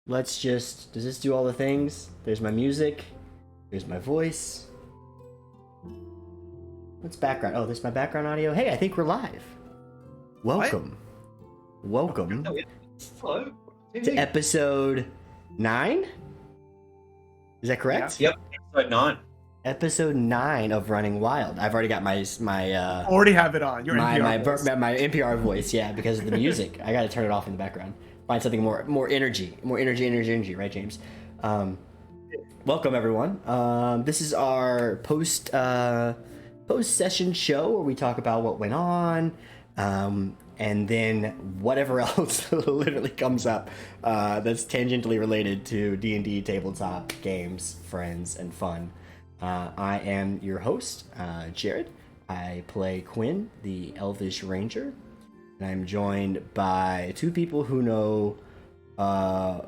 Let's just, does this do all the things? There's my music. There's my voice. What's background? Oh, there's my background audio. Hey, I think we're live. Welcome. Welcome Hello. to episode 9? Is that correct? Yep, episode 9. Episode 9 of Running Wild. I've already got my already have it on. Your my NPR voice. my NPR voice, yeah, because of the music. I got to turn it off in the background. Find something more energy, right, James? Welcome everyone. This is our post session show where we talk about what went on, and then whatever else literally comes up that's tangentially related to D&D tabletop games, friends, and fun. I am your host, Jared. I play Quinn, the Elvish Ranger, and I'm joined by two people who know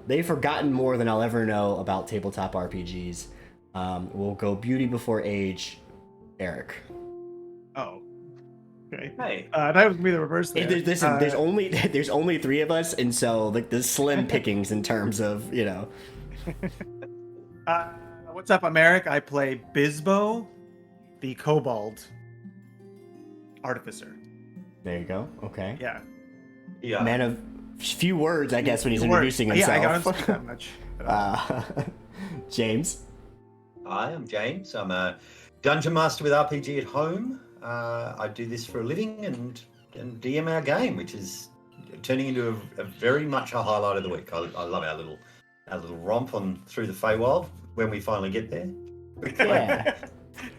they've forgotten more than I'll ever know about tabletop RPGs. We'll go beauty before age, Eric. Oh. Okay. Hey. That was gonna be the reverse there. Listen, there's only three of us, and so like the slim pickings in terms of What's up? I'm Eric. I play Bisbo, the Kobold Artificer. There you go. Okay. Yeah. Man of few words, I guess, when he's Few introducing words. himself. Yeah, I don't speak that much. James. Hi, I'm James. I'm a dungeon master with RPG at home. I do this for a living and DM our game, which is turning into a very much a highlight of the week. I love our little romp on through the Feywild when we finally get there. Yeah.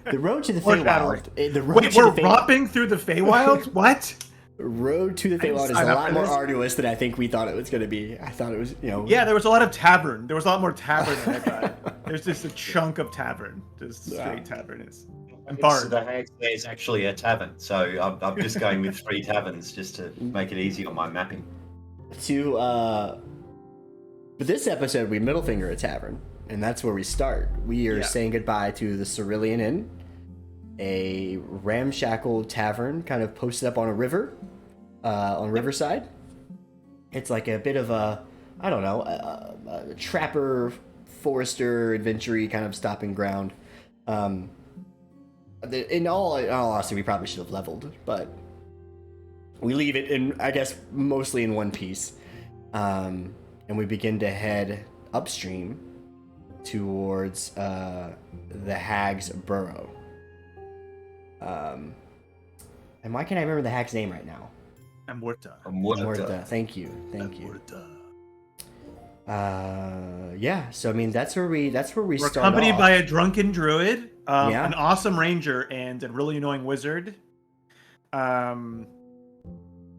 The road to the Foreshadowing. Feywild. Wait, we're romping through the Feywild? What? Road to the Feywild is a sign up lot for more this. arduous than I think we thought it was going to be. I thought it was, Yeah, there was a lot of tavern. There was a lot more tavern than I thought. There's just a chunk of tavern. Just straight tavern is. And bard. The Hag's Lair is actually a tavern, so I'm just going with 3 taverns just to make it easy on my mapping. For this episode, we middle finger a tavern, and that's where we start. We are saying goodbye to the Cerulean Inn, a ramshackle tavern kind of posted up on a river, on Riverside. It's like a bit of a trapper, forester, adventure-y kind of stopping ground. In all honesty, we probably should have leveled, but we leave it in, I guess, mostly in one piece. And we begin to head upstream towards the Hag's Burrow. And why can't I remember the hag's name right now? Amurta. Thank you. Amurta. Yeah. So I mean, that's where we We're start accompanied off. by a drunken druid, Yeah. an awesome ranger, and a really annoying wizard.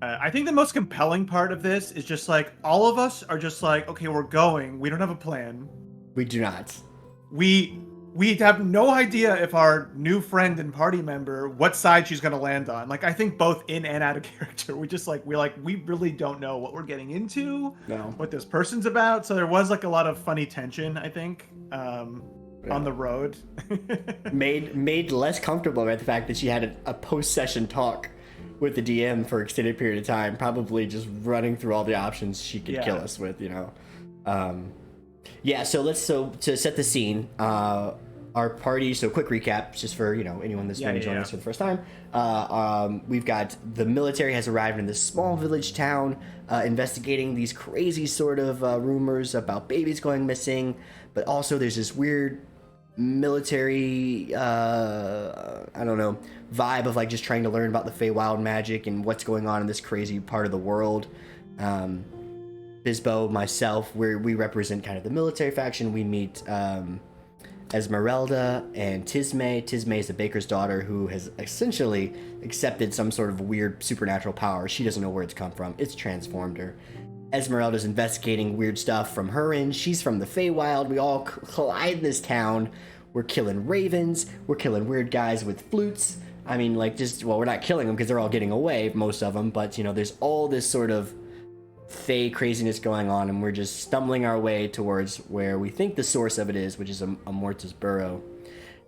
I think the most compelling part of this is just like all of us are just like, okay, we're going. We don't have a plan. We do not. We have no idea if our new friend and party member what side she's gonna land on. Like I think both in and out of character, we really don't know what we're getting into, No. what this person's about. So there was like a lot of funny tension, I think, on the road. Made less comfortable by the fact that she had a post-session talk with the DM for an extended period of time, probably just running through all the options she could kill us with, So to set the scene, our party, so quick recap, just for, anyone that's going to join us for the first time. We've got the military has arrived in this small village town, investigating these crazy sort of rumors about babies going missing, but also there's this weird military vibe of like just trying to learn about the Feywild magic and what's going on in this crazy part of the world. Bisbo, myself, we represent kind of the military faction. We meet Esmeralda and Tisme. Tisme is the baker's daughter who has essentially accepted some sort of weird supernatural power. She doesn't know where it's come from. It's transformed her. Esmeralda's investigating weird stuff from her end. She's from the Feywild. We all collide in this town. We're killing ravens. We're killing weird guys with flutes. I mean, we're not killing them because they're all getting away, most of them. But, there's all this sort of Fey craziness going on, and we're just stumbling our way towards where we think the source of it is, which is Amorta's Burrow.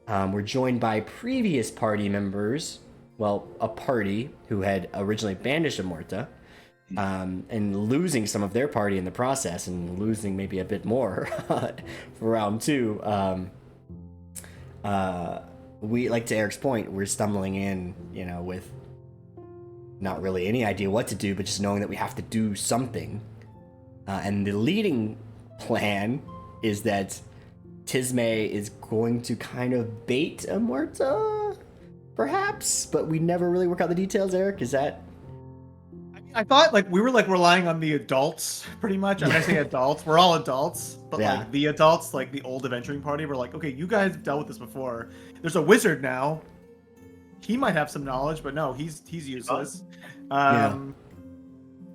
We're joined by previous party members. Well, a party who had originally banished Amorta. and losing some of their party in the process, and losing maybe a bit more for round two. We, like to Eric's point, we're stumbling in, with not really any idea what to do, but just knowing that we have to do something. And the leading plan is that Tismé is going to kind of bait Amurta, perhaps, but we never really work out the details. Eric, is that? I thought we were relying on the adults pretty much. I'm gonna say adults. We're all adults, but the adults, the old adventuring party, were like, okay, you guys have dealt with this before. There's a wizard now. He might have some knowledge, but no, he's useless. So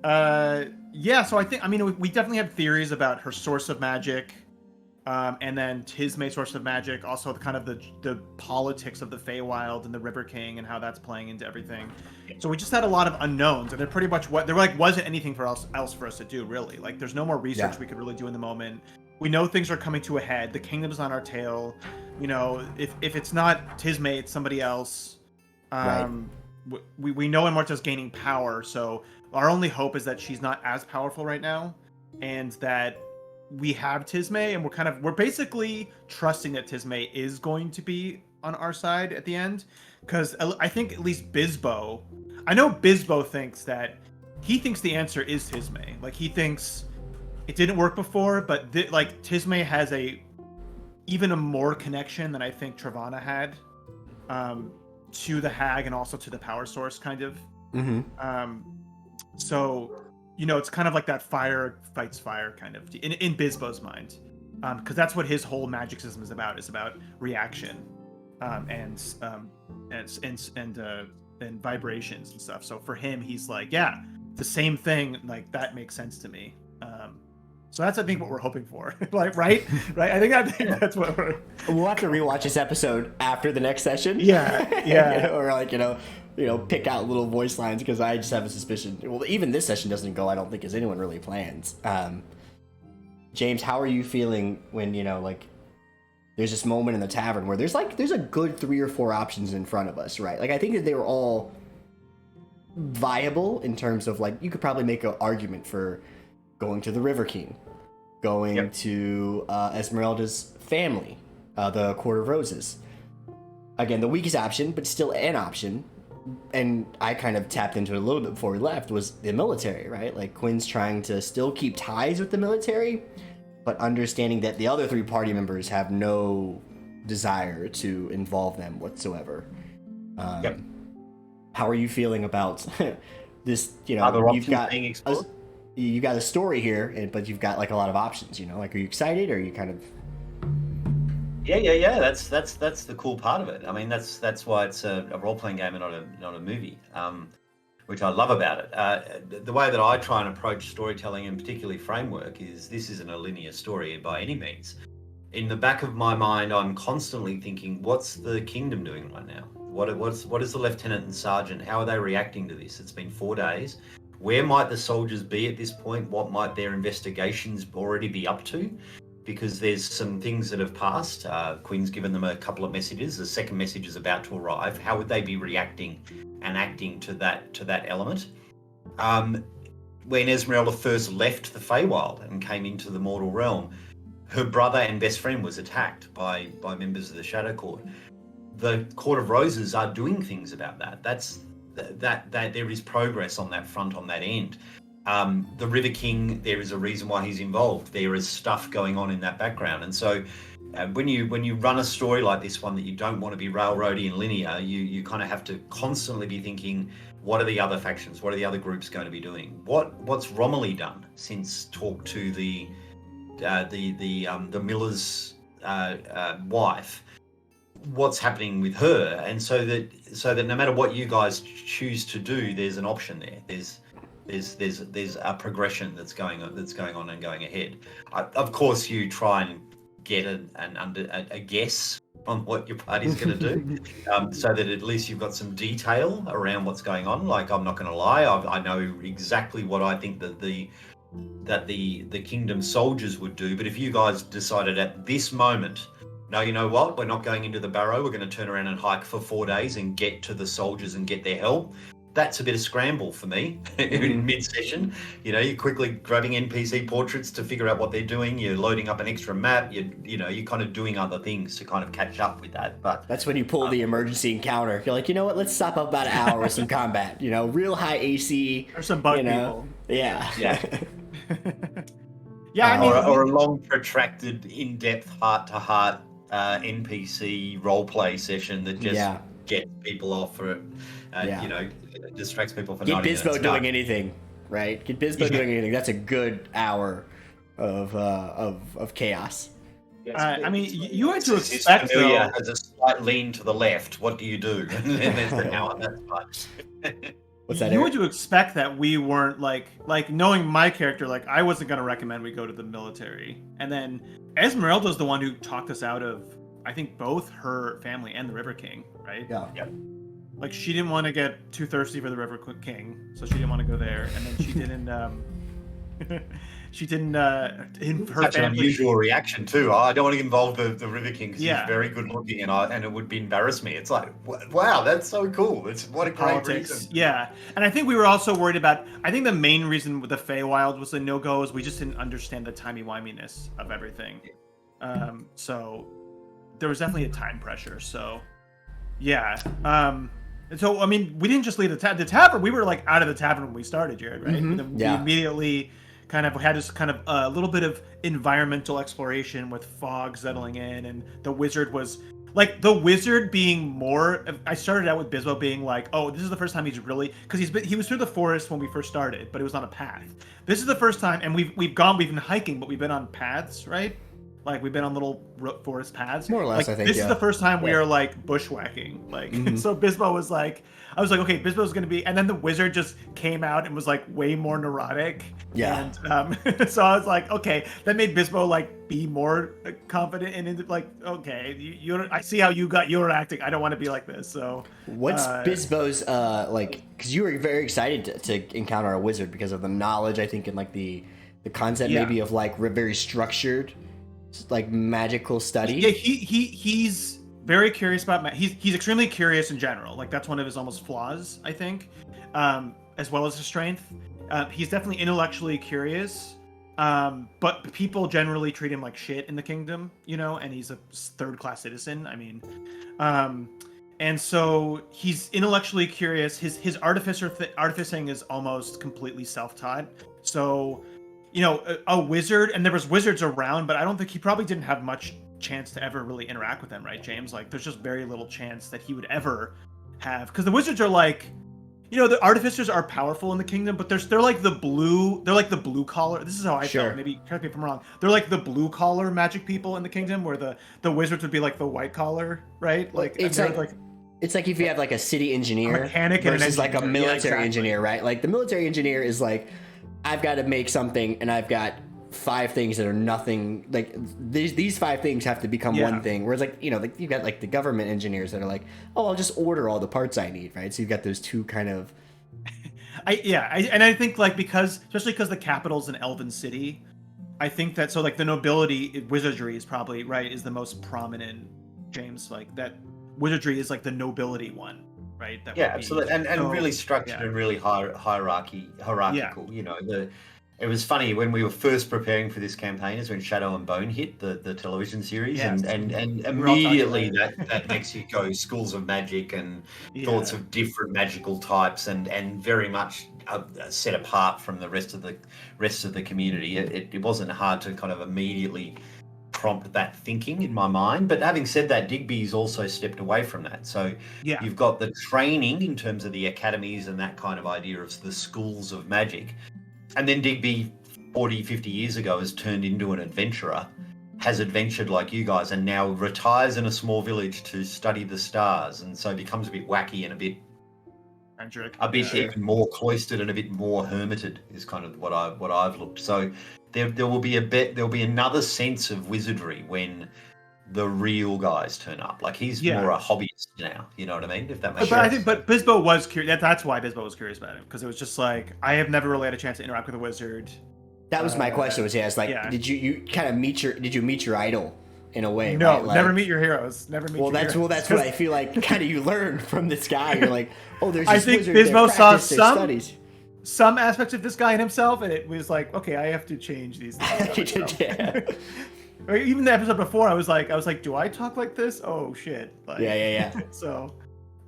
I think we definitely have theories about her source of magic, and then Tismé's source of magic. Also, the politics of the Feywild and the River King and how that's playing into everything. So we just had a lot of unknowns, and they're pretty much there wasn't anything else for us to do really. There's no more research we could really do in the moment. We know things are coming to a head. The kingdom's on our tail. If it's not Tismé, it's somebody else. We know Amurta's gaining power, so our only hope is that she's not as powerful right now, and that we have Tismé, and we're basically trusting that Tismé is going to be on our side at the end, because I think at least Bizbo, I know Bizbo thinks the answer is Tismé. He thinks it didn't work before, but Tismé has even a more connection than I think Travana had, to the hag and also to the power source, kind of. Mm-hmm. So, it's kind of like that fire fights fire kind of in Bizbo's mind, because that's what his whole magic system is about reaction, and vibrations and stuff. So for him, he's like, yeah, the same thing. That makes sense to me. So that's, I think, what we're hoping for. Right? I think that's what we're... We'll have to rewatch this episode after the next session. Yeah. Or pick out little voice lines, because I just have a suspicion. Well, even this session doesn't go, I don't think, as anyone really plans. James, how are you feeling when, there's this moment in the tavern where there's a good 3 or 4 options in front of us, right? I think that they were all viable in terms of, you could probably make an argument for going to the River King, going to Esmeralda's family, the Court of Roses. Again, the weakest option, but still an option. And I kind of tapped into it a little bit before we left, was the military, right? Quinn's trying to still keep ties with the military, but understanding that the other 3 party members have no desire to involve them whatsoever. How are you feeling about this? You've got a story here, but you've got a lot of options. Are you excited, or are you kind of? Yeah. That's the cool part of it. I mean, that's why it's a role playing game and not a movie, which I love about it. The way that I try and approach storytelling, and particularly framework, is this isn't a linear story by any means. In the back of my mind, I'm constantly thinking, what's the kingdom doing right now? What is the lieutenant and sergeant? How are they reacting to this? It's been 4 days. Where might the soldiers be at this point? What might their investigations already be up to? Because there's some things that have passed. Quinn's given them a couple of messages. The second message is about to arrive. How would they be reacting and acting to that element? When Esmeralda first left the Feywild and came into the mortal realm, her brother and best friend was attacked by members of the Shadow Court. The Court of Roses are doing things about that. That there is progress on that front, on that end. The River King, there is a reason why he's involved. There is stuff going on in that background, and so when you run a story like this one that you don't want to be railroady and linear, you kind of have to constantly be thinking, what are the other factions? What are the other groups going to be doing? What's Romilly done since talk to the miller's wife? What's happening with her? And so that no matter what you guys choose to do, there's an option there. There's a progression that's going on and going ahead. Of course, you try and get a guess on what your party's going to do, so that at least you've got some detail around what's going on. I'm not going to lie, I know exactly what I think that the kingdom soldiers would do. But if you guys decided at this moment, no, you know what, we're not going into the Barrow, we're going to turn around and hike for 4 days and get to the soldiers and get their help, that's a bit of scramble for me in mid-session. You know, you're quickly grabbing NPC portraits to figure out what they're doing. You're loading up an extra map. You're kind of doing other things to kind of catch up with that. But that's when you pull the emergency encounter. You're like, you know what? Let's stop up about an hour with some combat. You know, real high AC. There's some bug people. Yeah. Yeah, I mean, or a long, protracted, in-depth, heart-to-heart NPC roleplay session that just gets people off for it. You know, it distracts people for 90 minutes. Get Bizbo doing anything, right? Get Bizbo doing anything. That's a good hour of chaos. I mean, you had to expect though. Has a slight lean to the left. What do you do? And then there's the hour. That's fine. What's that? You had to expect that we weren't like knowing my character. Like, I wasn't going to recommend we go to the military. And then Esmeralda's the one who talked us out of, I think, both her family and the River King, right? Yeah. Yep. Like, she didn't want to get too thirsty for the River King, so she didn't want to go there. And then she didn't. She didn't. In her Such family, an unusual reaction too. I don't want to involve the River King because Yeah. he's very good looking, and it would embarrass me. It's like, wow, that's so cool. It's what a great politics. reason. Yeah, and I think we were also worried about. I think the main reason with the Feywild was the no-go is we just didn't understand the timey-wiminess of everything. So there was definitely a time pressure. So yeah. So I mean, we didn't just leave the tavern. We were like out of the tavern when we started, Jared. Right? Mhm. And Yeah. we immediately kind of had this kind of a little bit of environmental exploration with fog settling in, and the wizard was like being more. I started out with Bizbo being like, "Oh, this is the first time he's really," because he was through the forest when we first started, but it was on a path. This is the first time, and we've been hiking, but we've been on paths, right? Like, we've been on little forest paths. More or less, like, I think, this is yeah. the first time we are like bushwhacking. Like, so Bizbo was like, I was like, okay, Bizbo's gonna be, and then the wizard just came out and was like way more neurotic. Yeah. And so I was like, okay, that made Bizbo like be more confident and like, okay, you I see how you're acting. I don't want to be like this. So what's Bizbo's like? Because you were very excited to encounter a wizard because of the knowledge, I think, and like the concept maybe of like very structured, like magical study. Yeah, he's very curious about he's extremely curious in general. Like, that's one of his almost flaws, I think, as well as his strength. He's definitely intellectually curious, but people generally treat him like shit in the kingdom, you know, and he's a third-class citizen. I mean, and so he's intellectually curious. His artificing is almost completely self-taught. So, you know, a wizard, and there was wizards around, but I don't think he probably didn't have much chance to ever really interact with them, right, James? Like, there's just very little chance that he would ever have, because the wizards are like, you know, the artificers are powerful in the kingdom, but they're like the blue collar. This is how I felt. Maybe correct me if I'm wrong. They're like the blue collar magic people in the kingdom, where the wizards would be like the white collar, right? Like, it's like if you have like a city engineer mechanic versus like a military exactly. engineer, right? Like, the military engineer is like, I've got to make something, and I've got 5 things that are nothing. Like, these 5 things have to become one thing. Whereas, like, you know, like, you've got like the government engineers that are like, oh, I'll just order all the parts I need, right? So you've got those two kind of. I think, like, especially because the capital's an elven city, I think that, so like the nobility wizardry is probably is the most prominent, James. Like, that wizardry is like the nobility one. Right? That absolutely, and really structured and really hierarchical. You know, it was funny when we were first preparing for this campaign, is when Shadow and Bone hit the television series, and immediately that makes you go schools of magic and thoughts of different magical types, and very much set apart from the rest of the community. It wasn't hard to kind of immediately prompt that thinking in my mind. But having said that, Digby's also stepped away from that. So you've got the training in terms of the academies and that kind of idea of the schools of magic. And then Digby 40, 50 years ago has turned into an adventurer, has adventured like you guys, and now retires in a small village to study the stars. And so becomes a bit wacky and a bit even more cloistered and a bit more hermited is kind of what I've looked. So there'll be another sense of wizardry when the real guys turn up. Like, he's more a hobbyist now. You know what I mean? If that makes sense. I think, but Bizbo was curious. That's why Bizbo was curious about him, because it was just like, I have never really had a chance to interact with a wizard. That was my question. Did you meet your idol in a way. No, right? Like, never meet your heroes. Never meet. well, your heroes. that's what I feel like. Kind of you learn from this guy. You're like, oh, there's I this think wizard Bismo that saw practiced their studies. some aspects of this guy in himself, and it was like, okay, I have to change these things. Yeah. Even the episode before, I was like, do I talk like this? Oh shit! Like, Yeah. So,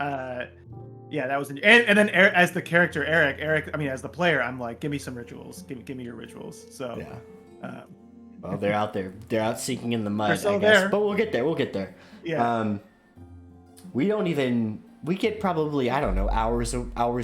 yeah, that was and then as the character Eric, I mean, as the player, I'm like, give me some rituals, give me your rituals. So, yeah. Well, they're out there. They're out sinking in the mud, They're still I guess. there. But we'll get there. yeah. We get probably, I don't know, hours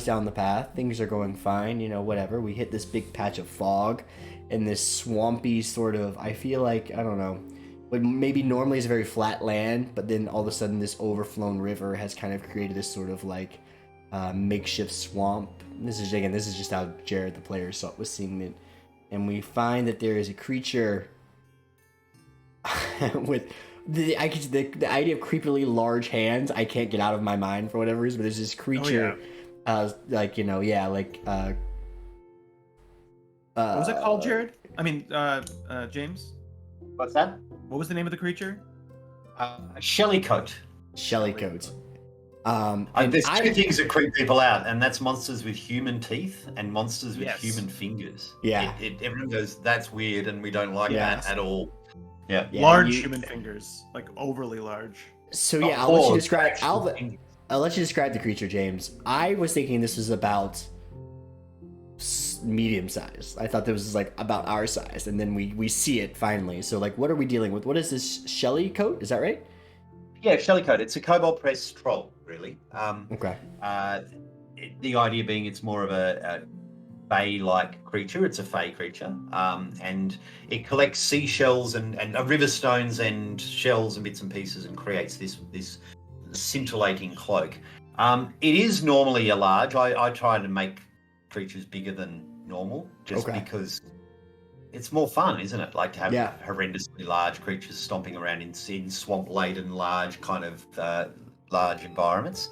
down the path. Things are going fine, whatever. We hit this big patch of fog in this swampy sort of, I feel like, I don't know, what maybe normally is a very flat land, but then all of a sudden this overflown river has kind of created this sort of like makeshift swamp. This is just how Jared, the player, was seeing it. And we find that there is a creature with the idea of creepily large hands. I can't get out of my mind for whatever reason. But there's this creature, what was it called, Jared? I mean, James. What's that? What was the name of the creature? Shellycoat. Shellycoat. There's two things that creep people out, and that's monsters with human teeth and monsters with human fingers. Yeah. Everyone goes, that's weird, and we don't like that at all. Yeah. Large human fingers, like overly large. So yeah, I'll let you describe the creature, James. I was thinking this was about medium size. I thought this was like about our size, and then we see it finally. So like, what are we dealing with? What is this Shellycoat? Is that right? Yeah, Shellycoat. It's a Kobold Press troll, really. Okay. The idea being it's more of a fey-like creature. It's a fey creature, and it collects seashells and river stones and shells and bits and pieces and creates this scintillating cloak. It is normally a large. I try to make creatures bigger than normal just because it's more fun, isn't it? Like to have horrendously large creatures stomping around in swamp-laden, large kind of large environments.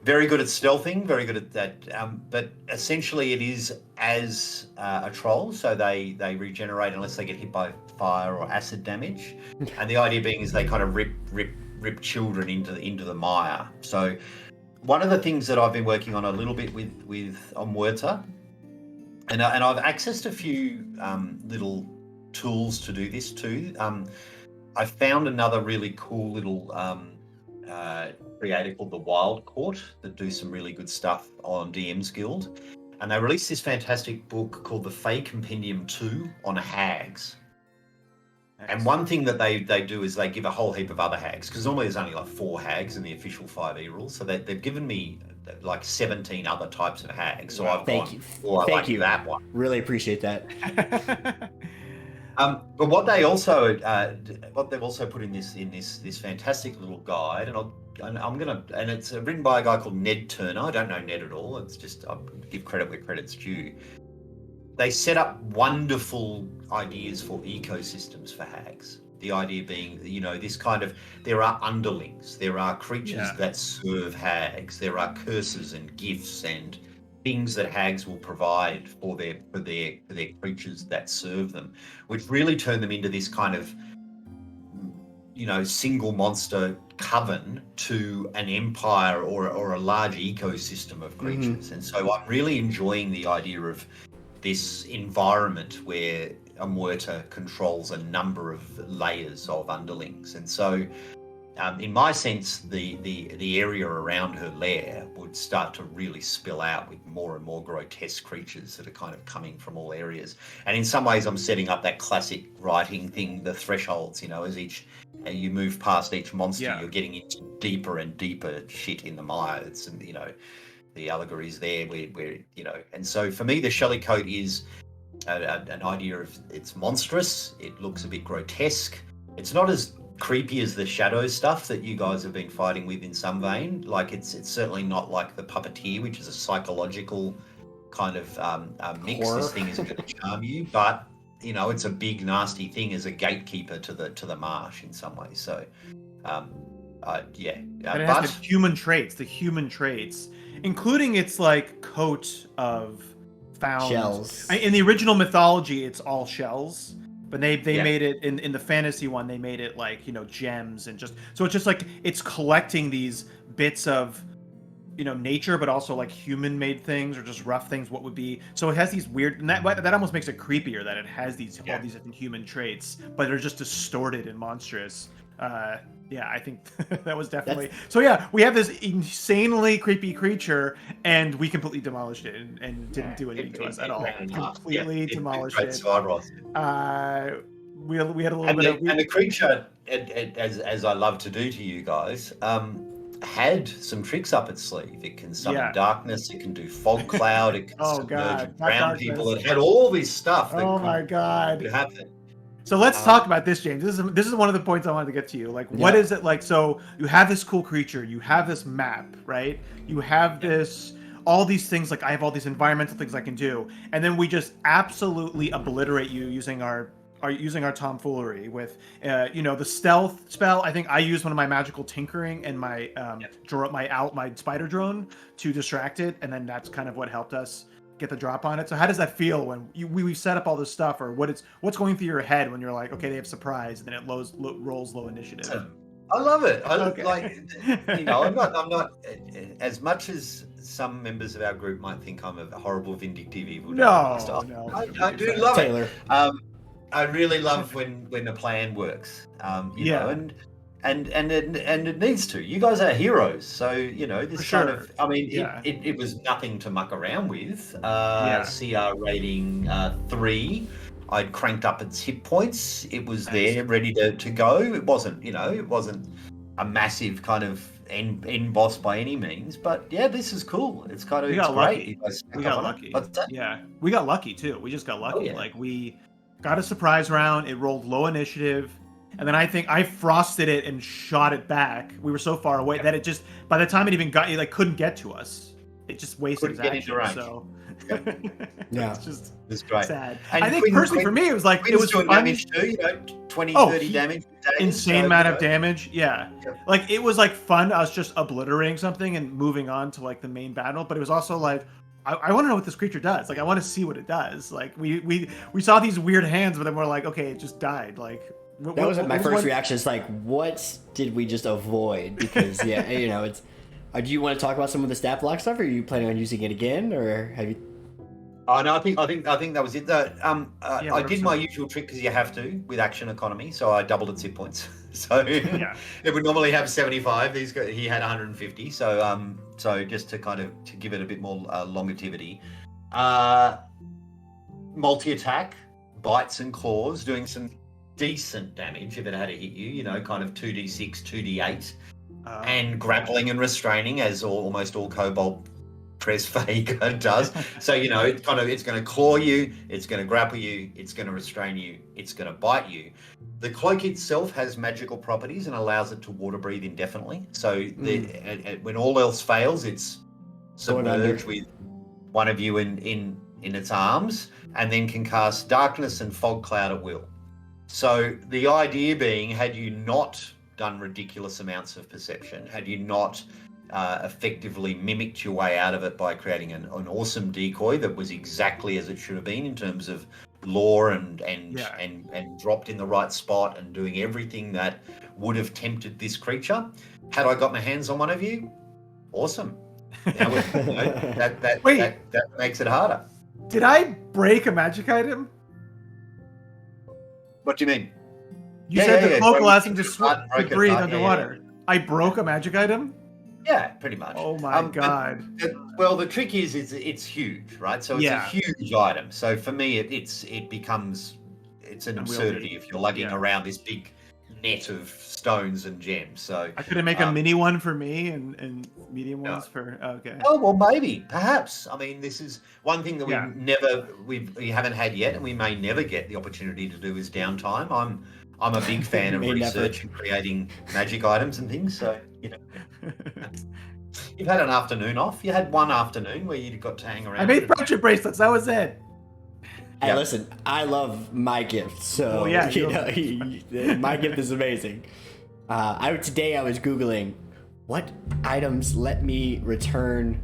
Very good at stealthing, very good at that. But essentially, it is as a troll, so they regenerate unless they get hit by fire or acid damage. And the idea being is they kind of rip children into the mire. So one of the things that I've been working on a little bit with Omwerta, and I've accessed a few little tools to do this too. I found another really cool little creator called the Wild Court that do some really good stuff on DM's Guild, and they released this fantastic book called the Fey Compendium 2 on hags. And one thing that they do is they give a whole heap of other hags, because normally there's only like 4 hags in the official 5e rules, so they've given me like 17 other types of hags. So I've Thank you. That one. Really appreciate that. But what they've also put in this fantastic little guide, and it's written by a guy called Ned Turner. I don't know Ned at all. It's just I'll give credit where credit's due. They set up wonderful ideas for ecosystems for hags. The idea being, this kind of, there are underlings, there are creatures that serve hags, there are curses and gifts and things that hags will provide for their creatures that serve them, which really turn them into this kind of, single monster coven to an empire or a large ecosystem of creatures. And so I'm really enjoying the idea of this environment where Omwerta controls a number of layers of underlings. And so in my sense, the area around her lair would start to really spill out with more and more grotesque creatures that are kind of coming from all areas. And in some ways, I'm setting up that classic writing thing, the thresholds, as you move past each monster, you're getting into deeper and deeper shit in the mire. It's, the allegories there where and so for me, the Shellycoat is an idea of, it's monstrous, it looks a bit grotesque, it's not as creepy as the shadow stuff that you guys have been fighting with in some vein. Like it's certainly not like the Puppeteer, which is a psychological kind of mix. Horror. This thing is going to charm you, but it's a big nasty thing as a gatekeeper to the marsh in some ways. So and it has the human traits, including its like coat of found shells. In the original mythology, it's all shells, But they Yeah. made it in the fantasy one. They made it like, you know, gems and just so it's just like it's collecting these bits of, you know, nature, but also like human made things or just rough things. What would be so it has these weird and that almost makes it creepier that it has these all these different human traits, but they're just distorted and monstrous. Yeah, I think that was definitely so. Yeah, we have this insanely creepy creature, and we completely demolished it and didn't do anything to us at all. Completely demolished it. We had a little And bit the creature, as I love to do to you guys, had some tricks up its sleeve. It can summon darkness. It can do fog cloud. It can submerge brown people. It had all this stuff. That could happen. So let's talk about this, James. This is one of the points I wanted to get to you. Like, what is it like? So you have this cool creature, you have this map, right? You have this, all these things. Like I have all these environmental things I can do, and then we just absolutely obliterate you using our tomfoolery with, you know, the stealth spell. I think I used one of my magical tinkering and my my spider drone to distract it, and then that's kind of what helped us get the drop on it. So how does that feel when we set up all this stuff, or what's going through your head when you're like, okay, they have surprise, and then it rolls low initiative? I love it. Like, you know, I'm not as much as some members of our group might think I'm a horrible vindictive evil. No, I do love Taylor. it. I really love when a plan works. You know, and it needs to. You guys are heroes, so you know this kind of. I mean, it was nothing to muck around with. CR rating 3. I'd cranked up its hit points. It was there, ready to go. It wasn't, you know, it wasn't a massive kind of end boss by any means. But yeah, this is cool. It's kind of we got lucky. We got lucky. Yeah, we got lucky too. We just got lucky. Oh, yeah. Like we got a surprise round. It rolled low initiative. And then I think I frosted it and shot it back. We were so far away that it just, by the time it even got, it like couldn't get to us. It just wasted its action. So it's just great. sad. And I think personally for me, it was like, it was doing fun. Damage too, you know, 20, 30 damage. Insane amount of damage. Yeah. Like it was like fun. I was just obliterating something and moving on to like the main battle. But it was also like, I want to know what this creature does. Like I want to see what it does. Like we saw these weird hands, but then we're like, okay, it just died. Like, that was my first reaction. It's like, what did we just avoid? Because you know, it's. Do you want to talk about some of the stat block stuff? Or are you planning on using it again, or have you? Oh no, I think that was it. I did my usual trick because you have to with action economy, so I doubled its hit points. So it would normally have 75. He had 150. So just to kind of to give it a bit more longevity, multi attack, bites and claws, doing some decent damage if it had to hit you. You know, kind of 2d6, 2d8, and grappling and restraining as almost all Kobold Press Faker does. So you know, it's going to claw you, it's going to grapple you, it's going to restrain you, it's going to bite you. The cloak itself has magical properties and allows it to water breathe indefinitely. So when all else fails, it's submerged with one of you in its arms, and then can cast darkness and fog cloud at will. So the idea being, had you not done ridiculous amounts of perception, had you not effectively mimicked your way out of it by creating an awesome decoy that was exactly as it should have been in terms of lore and dropped in the right spot and doing everything that would have tempted this creature. Had I got my hands on one of you, awesome. Now, that makes it harder. Did I break a magic item? What do you mean? You said the cloak allows him to breathe underwater. I broke a magic item? Yeah, pretty much. Oh my god. Well, the trick is it's huge, right? So it's a huge item. So for me, it becomes an absurdity if you're lugging around this big net of stones and gems. So I couldn't make a mini one for me and medium ones for Oh well, maybe, perhaps. I mean, this is one thing that we haven't had yet, and we may never get the opportunity to do is downtime. I'm a big fan of research and creating magic items and things. So you know, you've had an afternoon off. You had one afternoon where you got to hang around. I made friendship bracelets. That was it. Hey, listen, I love my gift, so my gift is amazing. Today I was Googling what items let me return,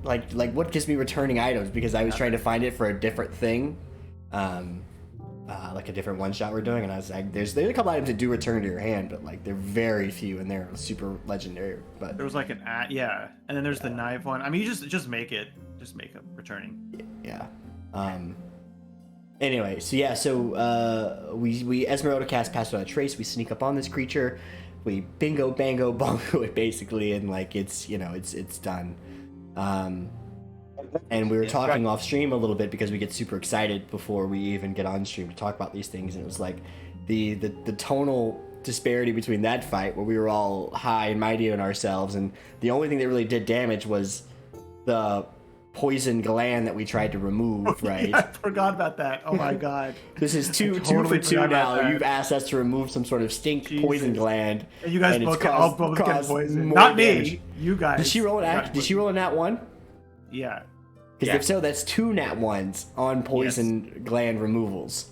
like what gives me returning items, because I was trying to find it for a different thing. like a different one shot we're doing, and I was like, there's a couple items that do return to your hand, but like they're very few and they're super legendary. But There was like yeah, and then there's the knife one. I mean, you just make it returning. yeah. Anyway, so we Esmeralda cast Pass Without a Trace. We sneak up on this creature, we bingo bango bongo it basically, and like it's done. And we were talking off stream a little bit because we get super excited before we even get on stream to talk about these things, and it was like the tonal disparity between that fight where we were all high and mighty on ourselves, and the only thing that really did damage was the poison gland that we tried to remove, right? Yeah, I forgot about that. Oh my god. This is two totally for two forgot about now. that. You've asked us to remove some sort of stink poison gland. And you guys and both it's get caused poisoned. more Not damage. me. You guys. Did she roll an act? Did she roll a nat one? Yeah. Because Yeah. if so, that's 2 nat ones on poison gland removals.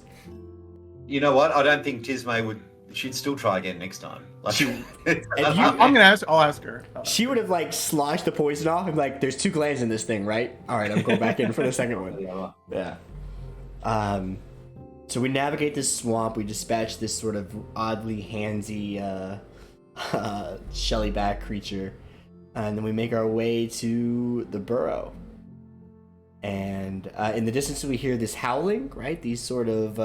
You know what? I don't think Tismay would. She'd still try again next time. Like, I'm gonna ask. I'll ask her. She would have like sloshed the poison off and like, there's 2 glands in this thing, right? All right, I'm going back in for the second one. Yeah. So we navigate this swamp. We dispatch this sort of oddly handsy Shellyback creature, and then we make our way to the burrow. And in the distance, we hear this howling, right? These sort of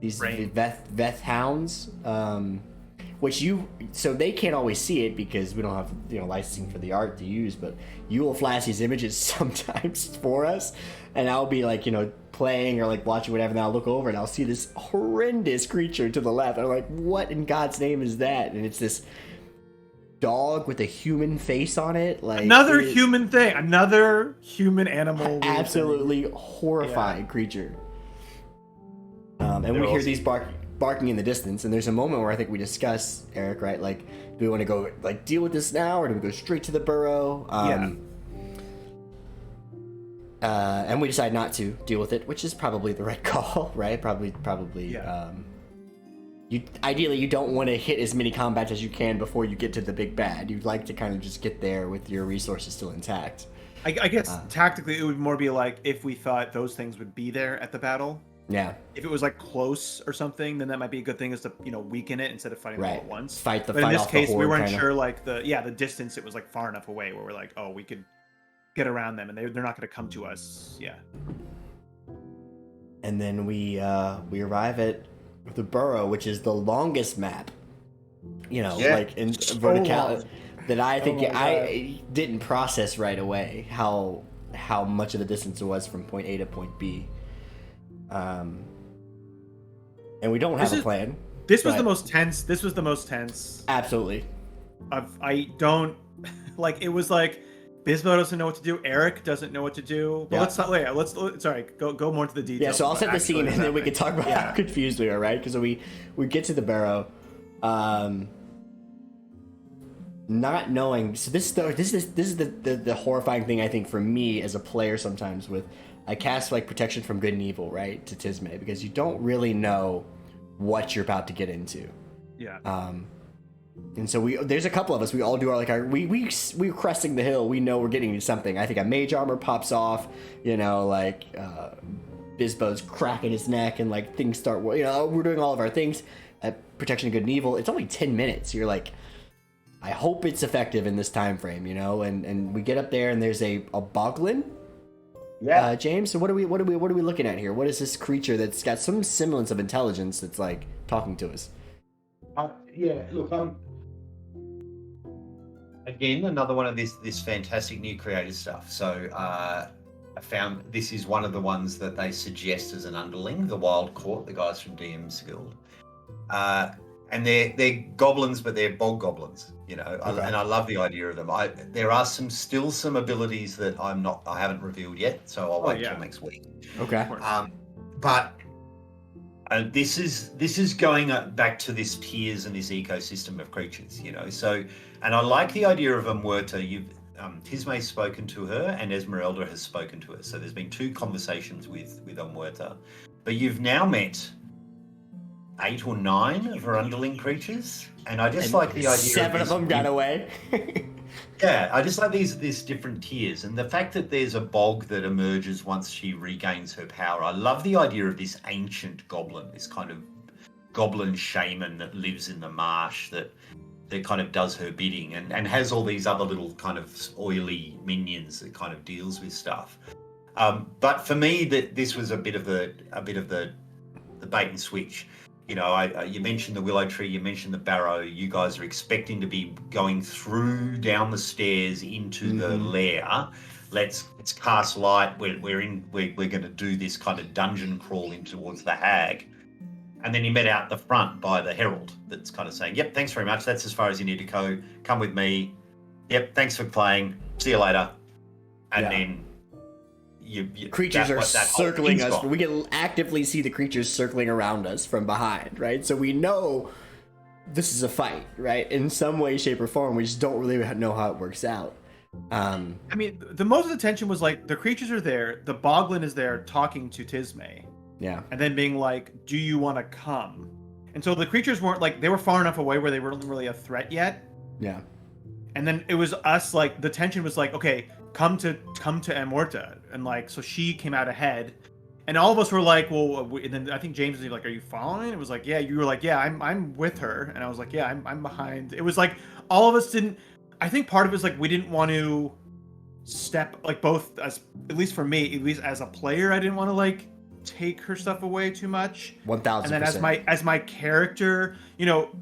these Rain. Veth hounds, which so they can't always see it because we don't have licensing for the art to use. But you will flash these images sometimes for us, and I'll be like playing or like watching whatever, and I'll look over and I'll see this horrendous creature to the left. I'm like, what in God's name is that? And it's this dog with a human face on it, like Another human thing. Another human animal. absolutely horrifying creature. And we hear these barking in the distance, and there's a moment where I think we discuss, Eric, right? Like, do we want to go like deal with this now, or do we go straight to the burrow? And we decide not to deal with it, which is probably the right call, right? Probably. Yeah. Ideally, you don't want to hit as many combats as you can before you get to the big bad. You'd like to kind of just get there with your resources still intact. I guess tactically, it would more be like if we thought those things would be there at the battle. Yeah. If it was like close or something, then that might be a good thing, is to weaken it instead of fighting them all at once. Fight But in this off the case, we horde, weren't kinda. sure like the distance. It was like far enough away where we're like, oh, we could get around them, and they're not going to come to us. Yeah. And then we arrive at the burrow, which is the longest map. Like in vertical. That I think I didn't process right away how much of the distance it was from point A to point B. And we don't have a plan. This was the most tense. This was the most tense. Absolutely. I don't like. It was like Bisbo doesn't know what to do. Eric doesn't know what to do. But let's go more into the details. Yeah, so I'll of set what the scene, actually and then we happened. can talk about how confused we are, right? Because we get to the barrow, not knowing. So this is the horrifying thing, I think, for me as a player sometimes. With I cast like protection from good and evil, right, to Tismay, because you don't really know what you're about to get into. Yeah. And so there's a couple of us. We all do we're cresting the hill. We know we're getting into something. I think a mage armor pops off. Bisbo's cracking his neck, and like things start. We're doing all of our things. Protection of good and evil. It's only 10 minutes. You're like, I hope it's effective in this time frame. And we get up there, and there's a boglin. Yeah. James. So what are we looking at here? What is this creature that's got some semblance of intelligence that's like talking to us? Look, again, another one of this fantastic new creative stuff. So I found this is one of the ones that they suggest as an underling, the Wild Court, the guys from DM's Guild. And they're goblins, but they're bog goblins, and I love the idea of them. There are still some abilities that I haven't revealed yet, so I'll wait till next week. Okay. But this is going back to this tiers and this ecosystem of creatures, So, and I like the idea of Umwerta. Tismay's spoken to her, and Esmeralda has spoken to her. So there's been 2 conversations with Umwerta, but you've now met 8 or 9 of her underling creatures, and I just like the idea. 7 of them got away. Yeah, I just like these different tiers, and the fact that there's a bog that emerges once she regains her power. I love the idea of this ancient goblin, this kind of goblin shaman that lives in the marsh that kind of does her bidding and has all these other little kind of oily minions that kind of deals with stuff. But for me, that this was a bit of the bait and switch. You know, you mentioned the willow tree, you mentioned the barrow. You guys are expecting to be going through down the stairs into the lair. Let's cast light. We're going to do this kind of dungeon crawl in towards the hag. And then you met out the front by the herald that's kind of saying, yep, thanks very much. That's as far as you need to go. Come with me. Yep, thanks for playing. See you later. And then creatures are circling us. We can actively see the creatures circling around us from behind, right? So we know this is a fight, right? In some way, shape, or form. We just don't really know how it works out. I mean, the most of the tension was like the creatures are there. The Boglin is there talking to Tismé. Yeah. And then being like, do you want to come? And so the creatures weren't like, they were far enough away where they weren't really a threat yet. Yeah. And then it was us, like, the tension was like, okay, come to Amorta. And like, so she came out ahead. And all of us were like, well, and then I think James was like, are you following? It was like, yeah, you were like, yeah, I'm with her. And I was like, yeah, I'm behind. It was like, all of us didn't, I think part of it was like, we didn't want to step, like both as, at least for me, at least as a player, I didn't want to like, take her stuff away too much. 1000%. And then as my character, you know,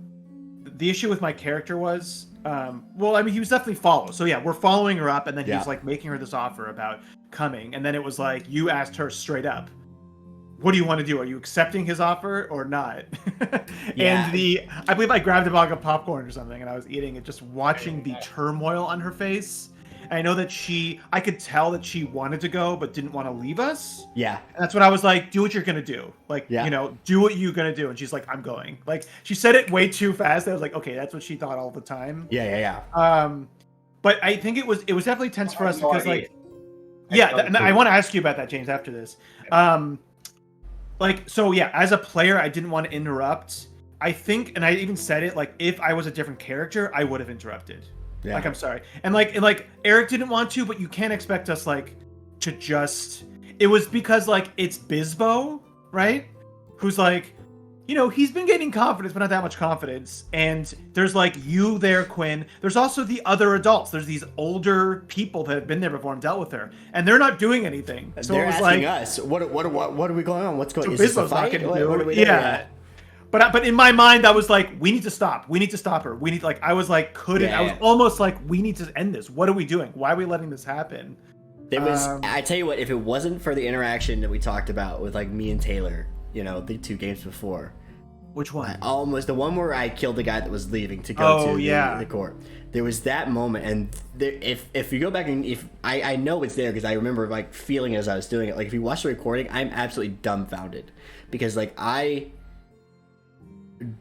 the issue with my character was, well, I mean, he was definitely followed. So yeah, we're following her up, and then he was like making her this offer about coming, and then it was like you asked her straight up, "What do you want to do? Are you accepting his offer or not?" And I believe I grabbed a bag of popcorn or something, and I was eating it, just watching the turmoil on her face. I know that I could tell that she wanted to go, but didn't want to leave us. Yeah. And that's what I was like, do what you're going to do. Like, you know, do what you're going to do. And she's like, I'm going. Like, she said it way too fast. I was like, okay, that's what she thought all the time. Yeah. But I think it was definitely tense for us because, like, and I want to ask you about that, James, after this. Like, so yeah, as a player, I didn't want to interrupt. I think, and I even said it, like, if I was a different character, I would have interrupted. Yeah. Like, I'm sorry. And like Eric didn't want to, but you can't expect us like to just, it was because like it's Bisbo, right? Who's like, you know, he's been gaining confidence, but not that much confidence. And there's like you there, Quinn. There's also the other adults. There's these older people that have been there before and dealt with her, and they're not doing anything. So they're it was asking like, us, what are we going on? What's going on? So Is this a Bisbo's not fight? going to What are do we it. doing? Yeah. But in my mind, I was like, we need to stop. We need to stop her. We need, like, I was like, I was almost like, we need to end this. What are we doing? Why are we letting this happen? There was, I tell you what, if it wasn't for the interaction that we talked about with like me and Taylor, you know, the 2 games before. Which one? Almost the one where I killed the guy that was leaving to go to the court. There was that moment, and there, if you go back and if I know it's there because I remember like feeling it as I was doing it. Like if you watch the recording, I'm absolutely dumbfounded because like I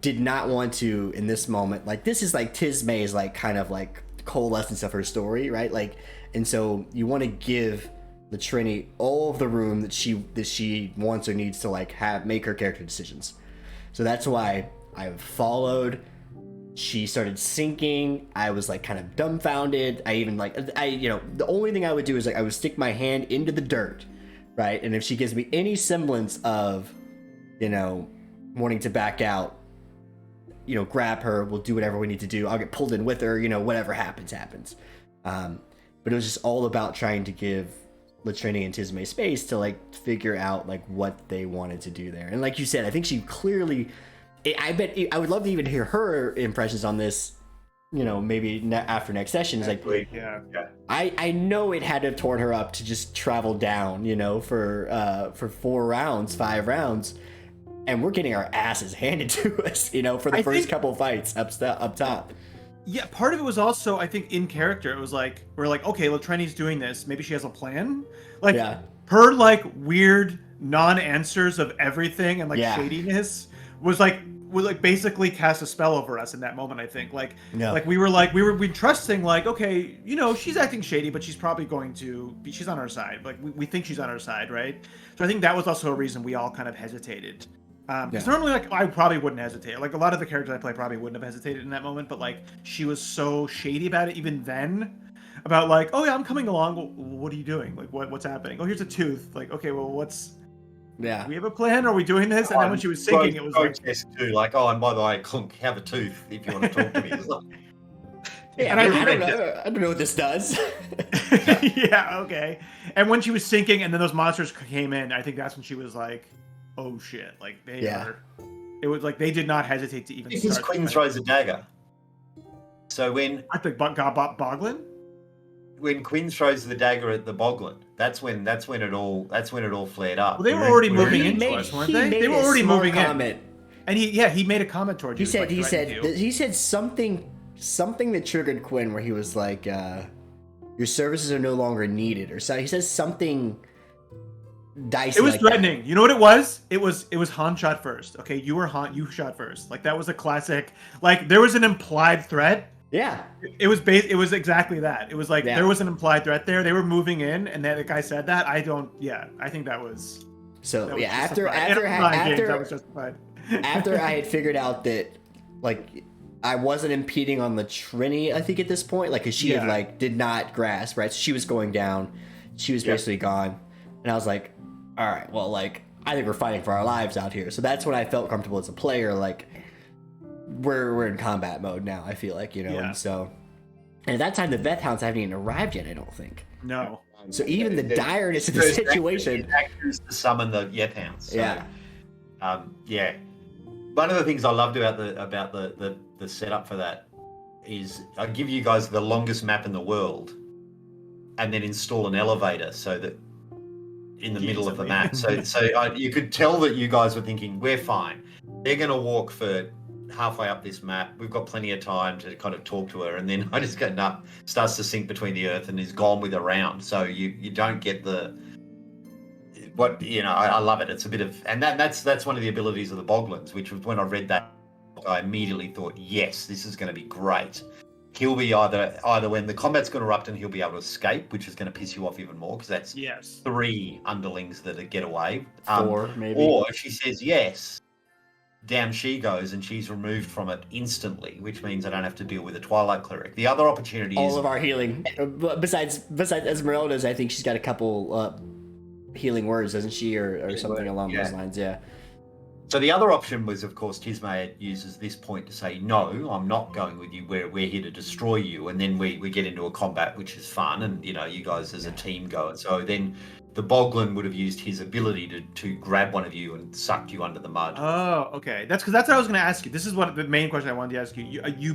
did not want to in this moment. Like this is like Tismé's like kind of like coalescence of her story, right? Like, and so you want to give the Trini all of the room that she wants or needs to like make her character decisions. So that's why I followed. She started sinking. I was like kind of dumbfounded. The only thing I would do is like I would stick my hand into the dirt, right? And if she gives me any semblance of, you know, wanting to back out, you know, grab her, we'll do whatever we need to do. I'll get pulled in with her, you know, whatever happens. But it was just all about trying to give Latrini and Tismé space to like figure out like what they wanted to do there. And like you said, I think she clearly, I bet I would love to even hear her impressions on this, you know, maybe after next session. It's like, I know it had to have torn her up to just travel down, you know, for 5 rounds. And we're getting our asses handed to us, you know, for the first couple fights up top. Yeah, part of it was also, I think, in character. It was like, we're like, okay, Latrini's doing this. Maybe she has a plan. Like, her, like, weird non-answers of everything and, like, shadiness would basically cast a spell over us in that moment, I think. Like, we were trusting, like, okay, you know, she's acting shady, but she's probably going to be, she's on our side. Like, we think she's on our side, right? So I think that was also a reason we all kind of hesitated. Because normally, like, I probably wouldn't hesitate. Like, a lot of the characters I play probably wouldn't have hesitated in that moment, but, like, she was so shady about it even then. About, like, oh, yeah, I'm coming along. Well, what are you doing? Like, what's happening? Oh, here's a tooth. Like, okay, well, Yeah. we have a plan? Are we doing this? And then when she was sinking, it was like... too, like, oh, and by the way, Clunk, have a tooth if you want to talk to me. It's like, Yeah, And I don't know what this does. yeah, okay. And when she was sinking and then those monsters came in, I think that's when she was like, oh, shit. Like, it was like they did not hesitate to even because start. Quinn throws a dagger. So when I think Boglin? when Quinn throws the dagger at the Boglin, that's when it all flared up. Well, they were already moving He into made- us, weren't he they? made They were a already smart moving comment. in. And he made a comment towards you. He said something that triggered Quinn where he was like, your services are no longer needed, or so he says something dicey. It was like threatening. You know what it was? It was Han shot first. Okay, you shot first. Like, that was a classic. Like, there was an implied threat. Yeah. It was exactly that. It was like there was an implied threat there. They were moving in, and that guy said that. I think that was. So that was yeah, that was justified. after I had figured out that, like, I wasn't impeding on the Trini, I think at this point, like, cause she had like did not grasp, right? So she was going down, she was basically gone, and I was like, all right, well, like, I think we're fighting for our lives out here. So that's when I felt comfortable as a player, like, we're in combat mode now. I feel like, and so, and at that time the Veth Hounds haven't even arrived yet, I don't think. No. So even the direness of the situation. Actors to summon the Yep Hounds. So, yeah. One of the things I loved about the setup for that is I give you guys the longest map in the world, and then install an elevator so that in the middle of the map. So you could tell that you guys were thinking, we're fine. They're going to walk for halfway up this map. We've got plenty of time to kind of talk to her, and then I just go, nah, starts to sink between the earth and is gone with a round. So you don't get I love it. It's a bit of, and that's one of the abilities of the Boglins, which was when I read that, I immediately thought, yes, this is going to be great. He'll be either when the combat's going to erupt and he'll be able to escape, which is going to piss you off even more because that's 3 underlings that get away. 4 maybe. Or if she says yes, down she goes and she's removed from it instantly, which means I don't have to deal with a Twilight Cleric. The other opportunity all is of our healing. Besides Esmeralda's, I think she's got a couple healing words, doesn't she, or something along those lines? Yeah. So the other option was, of course, Tismaid uses this point to say, no, I'm not going with you. We're here to destroy you. And then we get into a combat, which is fun. And, you guys as a team go. And so then the Boglin would have used his ability to grab one of you and sucked you under the mud. Oh, okay. That's what I was going to ask you. This is what the main question I wanted to ask you. You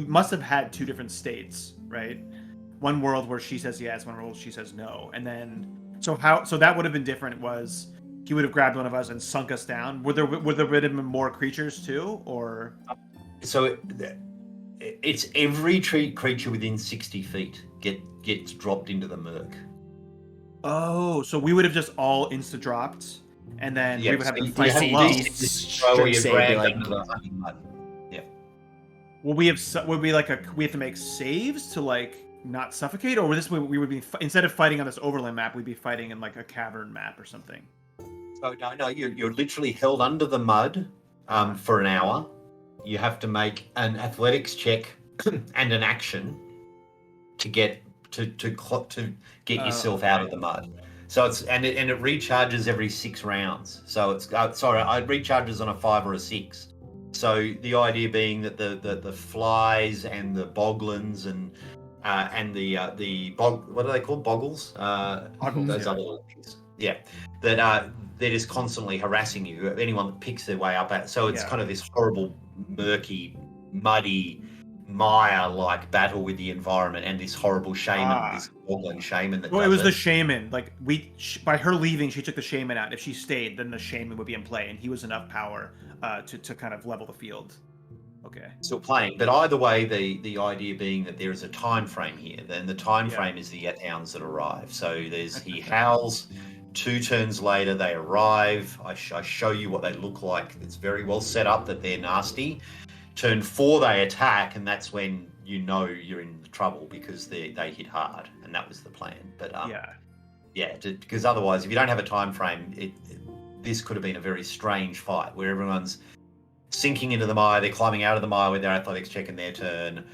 must have had 2 different states, right? One world where she says yes, one world she says no. And then, so that would have been different was... He would have grabbed one of us and sunk us down. Would there been more creatures too, or? So it's every creature within 60 feet gets dropped into the murk. Oh, so we would have just all insta dropped, and then we would have to fight DC, alone. Yeah. Will we have to make saves to like not suffocate, or we would be instead of fighting on this overland map, we'd be fighting in like a cavern map or something. Oh, no, you're literally held under the mud for an hour. You have to make an athletics check and an action to get yourself out of the mud. So it recharges every 6 rounds. So it's it recharges on a 5 or a 6. So the idea being that the flies and the boglins and the what are they called? Boggles? Boggles, those other little things. Yeah. That they're just constantly harassing you. Anyone that picks their way up so it's kind of this horrible, murky, muddy, mire-like battle with the environment and this horrible shaman, this boggling shaman. Well, it was the shaman. Like by her leaving, she took the shaman out. If she stayed, then the shaman would be in play, and he was enough power to kind of level the field. Okay. Still playing, but either way, the idea being that there is a time frame here. Then the time frame is the Yet Hounds that arrive. So he howls. 2 turns later, they arrive. I show you what they look like. It's very well set up that they're nasty. Turn 4, they attack, and that's when you're in trouble because they hit hard, and that was the plan. But because otherwise, if you don't have a time frame, this could have been a very strange fight where everyone's sinking into the mire, they're climbing out of the mire with their athletics check in their turn.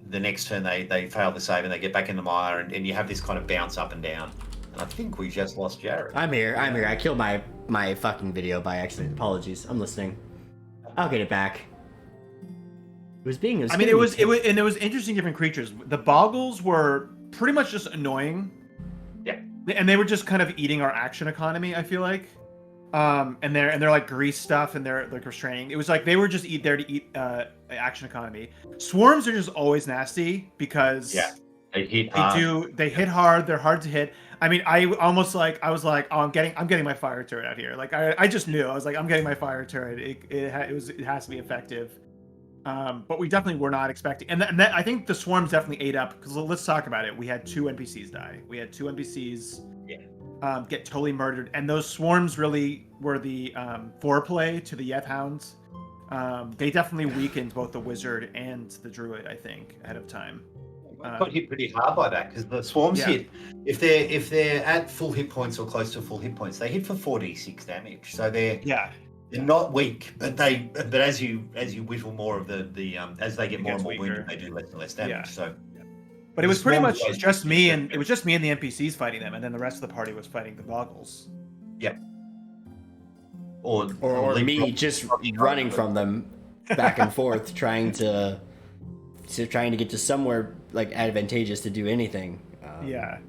The next turn they fail the save and they get back in the mire, and you have this kind of bounce up and down. And I think we just lost Jared. I'm here. I killed my fucking video by accident. Apologies. I'm listening. I'll get it back. It was being. It was interesting. Different creatures. The boggles were pretty much just annoying. Yeah. And they were just kind of eating our action economy, I feel like. And they're like grease stuff, and they're like restraining. It was like they were just there to eat action economy. Swarms are just always nasty because they hit hard. They hit hard. They're hard to hit. I mean, I was like, oh, I'm getting my fire turret out here. Like I just knew. I was like, I'm getting my fire turret. It has to be effective. But we definitely were not expecting, and I think the swarms definitely ate up, because let's talk about it. We had 2 NPCs die. We had 2 NPCs get totally murdered, and those swarms really were the foreplay to the Yeth Hounds. They definitely weakened both the wizard and the druid, I think, ahead of time. Got hit pretty hard by that, because the swarms hit, if they're at full hit points or close to full hit points, they hit for 4d6 damage. So they're not weak, but as you whittle more of the as they get more and more wounded, they do less and less damage. So, but it was pretty much just me and the NPCs fighting them, and then the rest of the party was fighting the boggles. Yep. Or me just running from them back and forth, trying to get to somewhere like advantageous to do anything. It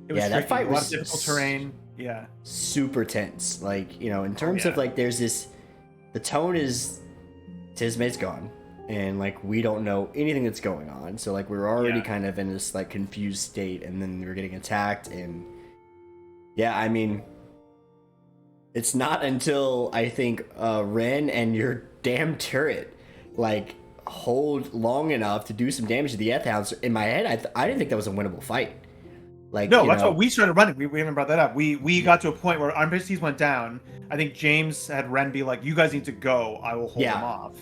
was that fight was difficult terrain. Yeah, super tense. Like, in terms of like, there's this, the tone is Tizmay's gone, and like we don't know anything that's going on. So like we're already kind of in this like confused state, and then we're getting attacked, and I mean, it's not until I think Ren and your damn turret like hold long enough to do some damage to the Yeth Hounds. In my head, I didn't think that was a winnable fight. Like, no, that's what we started running. We haven't brought that up. We got to a point where our NPCs went down. I think James had Ren be like, "You guys need to go. I will hold them off."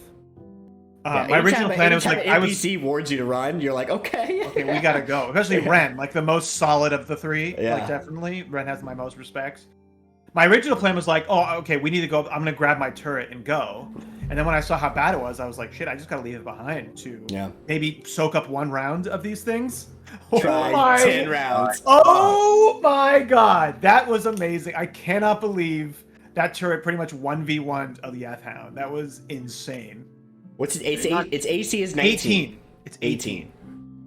My original plan was like, NPC warns you to run. You're like, okay, we gotta go. Especially Ren, like the most solid of the 3. Like definitely, Ren has my most respect. My original plan was like, oh, okay, we need to go. I'm gonna grab my turret and go. And then when I saw how bad it was, I was like, shit, I just gotta leave it behind to maybe soak up 1 round of these things. Try 10 rounds. Oh my god, that was amazing. I cannot believe that turret pretty much 1v1'd a Yeth Hound. That was insane. What's it? Its AC is 19. It's 18.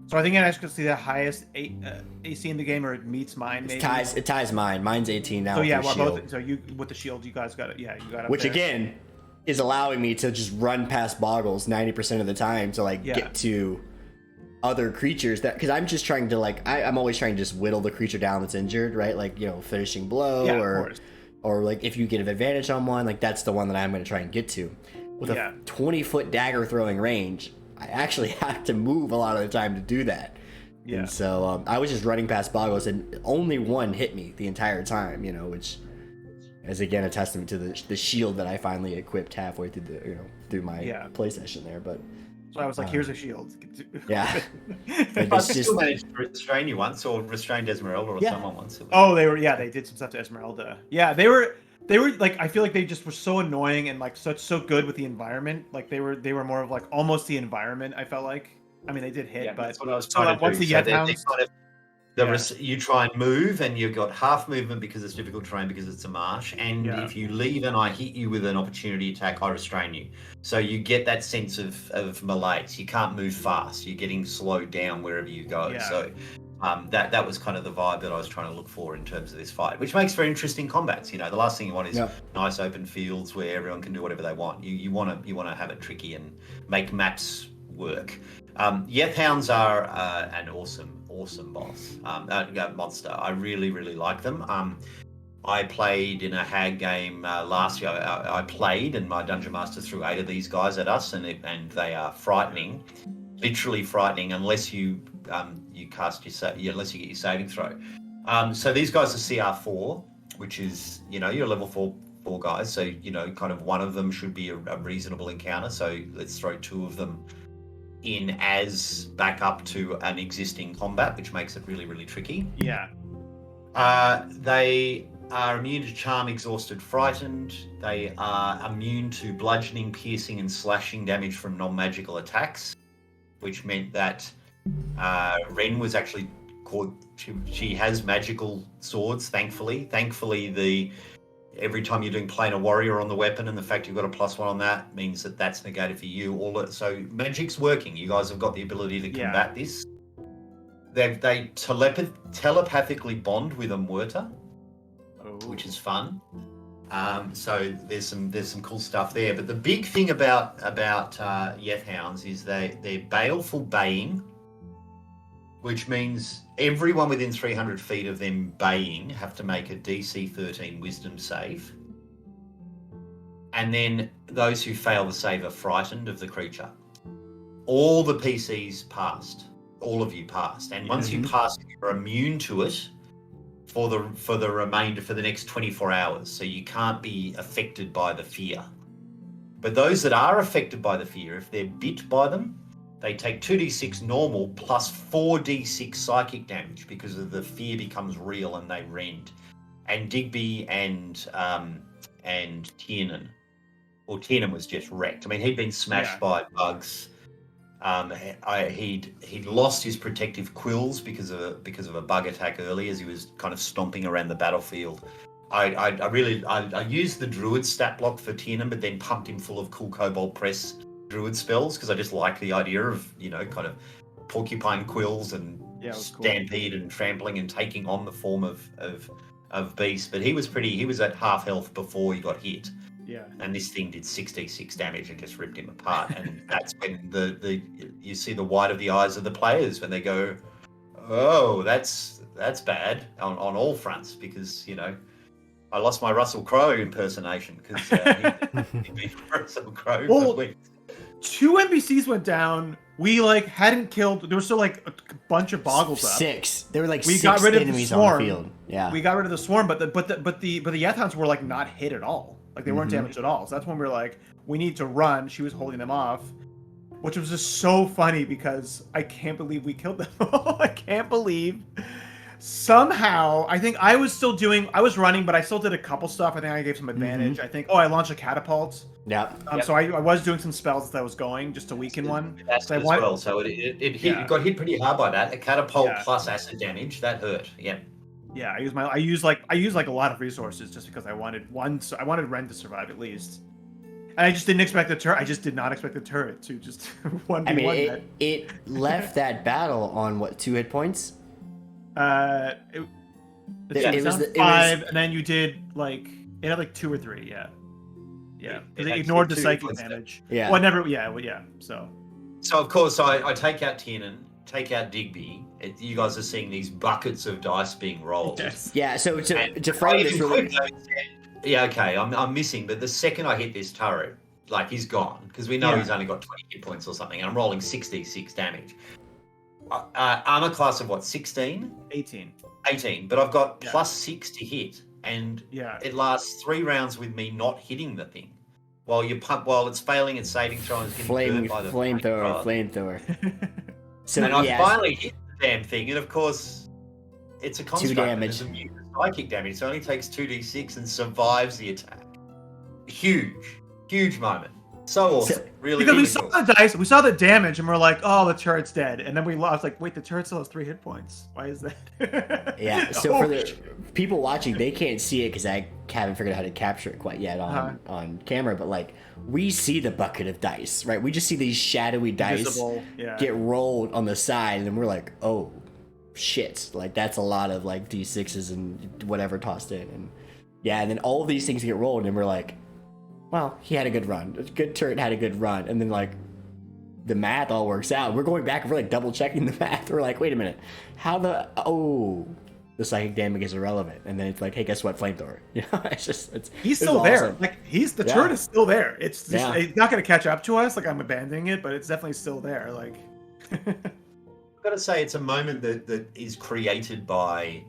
So I think I actually see the highest AC in the game, or it meets mine. Maybe. It ties mine. Mine's 18 now. So you with the shield, you guys got it. Yeah, you got it. Which again is allowing me to just run past boggles 90% of the time to like get to other creatures, that because I'm just trying to like I'm always trying to just whittle the creature down that's injured, right? Like, finishing blow or like if you get an advantage on one, like that's the one that I'm going to try and get to. With a 20-foot dagger throwing range, I actually have to move a lot of the time to do that. Yeah. And so I was just running past boggles, and only one hit me the entire time, which is again a testament to the shield that I finally equipped halfway through through my play session there. But so I was like, here's a shield. Yeah. I still managed to restrain you once, or restrained Esmeralda or someone once. Oh, they did some stuff to Esmeralda. Yeah, they were like, I feel like they just were so annoying and like so good with the environment. Like they were more of like almost the environment, I felt like. I mean, they did hit, but that's what I was trying to do. Once the Yeth Hounds, you try and move, and you've got half movement because it's difficult terrain because it's a marsh, and if you leave and I hit you with an opportunity attack, I restrain you. So you get that sense of malaise. You can't move fast. You're getting slowed down wherever you go. Yeah. So that was kind of the vibe that I was trying to look for in terms of this fight, which makes for interesting combats. The last thing you want is nice open fields where everyone can do whatever they want. You want to have it tricky and make maps work. Yeth Hounds are an awesome boss, monster. I really, really like them. I played in a hag game last year. I played, and my dungeon master threw 8 of these guys at us, and they are frightening, literally frightening, unless you cast unless you get your saving throw. So these guys are CR4, which is you're level 4 guys, so kind of one of them should be a reasonable encounter. So let's throw 2 of them in as backup to an existing combat, which makes it really, really tricky. Yeah. They are immune to charm, exhausted, frightened. They are immune to bludgeoning, piercing, and slashing damage from non-magical attacks, which meant that Ren was actually called. She has magical swords. Thankfully, every time you're doing planar warrior on the weapon, and the fact you've got a +1 on that means that that's negated for you. So magic's working. You guys have got the ability to combat this. They telepathically bond with a Muerta, which is fun. So there's some cool stuff there. But the big thing about Yeth Hounds is they're baleful baying, which means everyone within 300 feet of them baying have to make a DC 13 Wisdom save. And then those who fail the save are frightened of the creature. All the PCs passed. All of you passed. And once you pass, you're immune to it for the next 24 hours. So you can't be affected by the fear. But those that are affected by the fear, if they're bit by them, they take 2d6 normal plus 4d6 psychic damage because of the fear becomes real and they rend. And Digby and Tiernan. Well, Tiernan was just wrecked. I mean, he'd been smashed by bugs. He'd lost his protective quills because of a bug attack early as he was kind of stomping around the battlefield. I used the druid stat block for Tiernan, but then pumped him full of cool Kobold Press druid spells because I just like the idea of kind of porcupine quills and stampede and trampling and taking on the form of beast. But he was at half health before he got hit. Yeah. And this thing did 66 damage and just ripped him apart. And that's when you see the white of the eyes of the players when they go, oh, that's bad on all fronts because I lost my Russell Crowe impersonation because he'd been Russell Crowe for weeks. 2 NPCs went down. We hadn't killed. There was still a bunch of boggles up. 6. There were we 6 got rid of enemies the swarm. on the field. Yeah. We got rid of the swarm, but the Yeth were not hit at all. They weren't damaged at all. So that's when we were we need to run. She was holding them off, which was just so funny because I can't believe we killed them all. I can't believe. Somehow, I think I was running, but I still did a couple stuff. I think I gave some advantage. I think, I launched a catapult. Yeah. So I was doing some spells as I was going, just to weaken one. That's as well. So it got hit pretty hard by that. A catapult plus acid damage, that hurt. Yeah. Yeah, I use a lot of resources just because I wanted Ren to survive at least. And I just didn't expect the turret. I just did not expect the turret to just 1v1. I mean, it left that battle on what, 2 hit points? It was 5, and then you did it had 2 or 3. Yeah. Because it ignored the psychic damage. Yeah. Well, never. Yeah. Well, yeah. So of course I take out Tiernan, take out Digby. You guys are seeing these buckets of dice being rolled. Yes. Yeah. So to frame this really. Yeah. Okay. I'm missing, but the second I hit this turret, he's gone because we know he's only got 20 hit points or something, and I'm rolling 66 damage. Armor class of what? 16? 18. But I've got +6 to hit, and it lasts 3 rounds with me not hitting the thing. While it's failing its saving throw and getting burned by the flamethrower. So and I finally hit the damn thing, and of course, it's a construct. 2 damage. It's immune to psychic damage. So it only takes 2d6 and survives the attack. Huge moment. So awesome. Really. Because we saw the dice, we saw the damage, and we're like, oh, the turret's dead. And then we lost. Wait, the turret still has 3 hit points. Why is that? Yeah. So for the people watching, they can't see it because I haven't figured out how to capture it quite yet on camera. But we see the bucket of dice, right? We just see these shadowy dice get rolled on the side, and then we're like, oh, shit! That's a lot of d6s and whatever tossed in, and and then all of these things get rolled, and we're like, well, he had a good run. A good turret had a good run. And then, the math all works out. We're going back and we're, double checking the math. We're like, wait a minute. The psychic damage is irrelevant. And then it's hey, guess what? Flamethrower. He's still there. The turret is still there. It's just, it's not going to catch up to us. I'm abandoning it, but it's definitely still there. I've got to say, it's a moment that is created by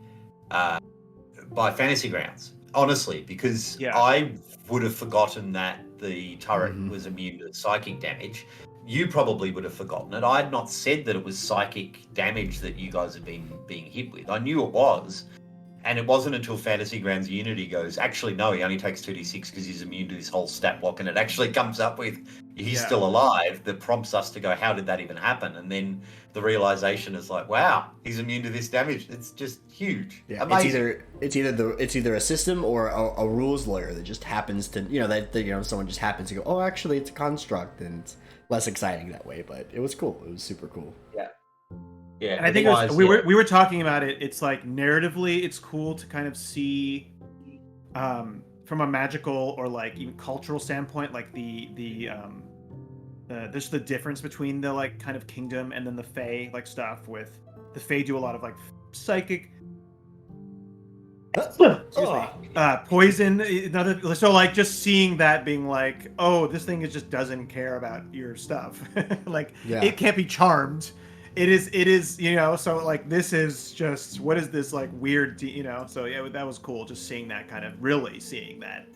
Fantasy Grounds. Honestly, because I would have forgotten that the turret was immune to psychic damage. You probably would have forgotten it. I had not said that it was psychic damage that you guys had been being hit with. I knew it was. And it wasn't until Fantasy Grounds Unity goes, actually, no, he only takes 2d6 because he's immune to this whole stat block, and it actually comes up with he's Yeah. still alive, that prompts us to go, how did that even happen? And then the realization is like, wow, he's immune to this damage. It's just huge. Yeah, Amazing. it's either a system or a rules lawyer that just happens to someone just happens to go, oh, actually it's a construct, and it's less exciting that way. But it was cool. It was super cool. Yeah, And I think we were talking about it. It's like narratively, it's cool to kind of see, from a magical or like even cultural standpoint, like there's the difference between the like kind of kingdom and then the Fae like stuff. With the Fae do a lot of like psychic. Excuse me. Poison. Another. So like just seeing that being like, oh, this thing just doesn't care about your stuff. Like it can't be charmed. It is, so like this is just, what is this like weird, so yeah, that was cool just seeing that, kind of really seeing that,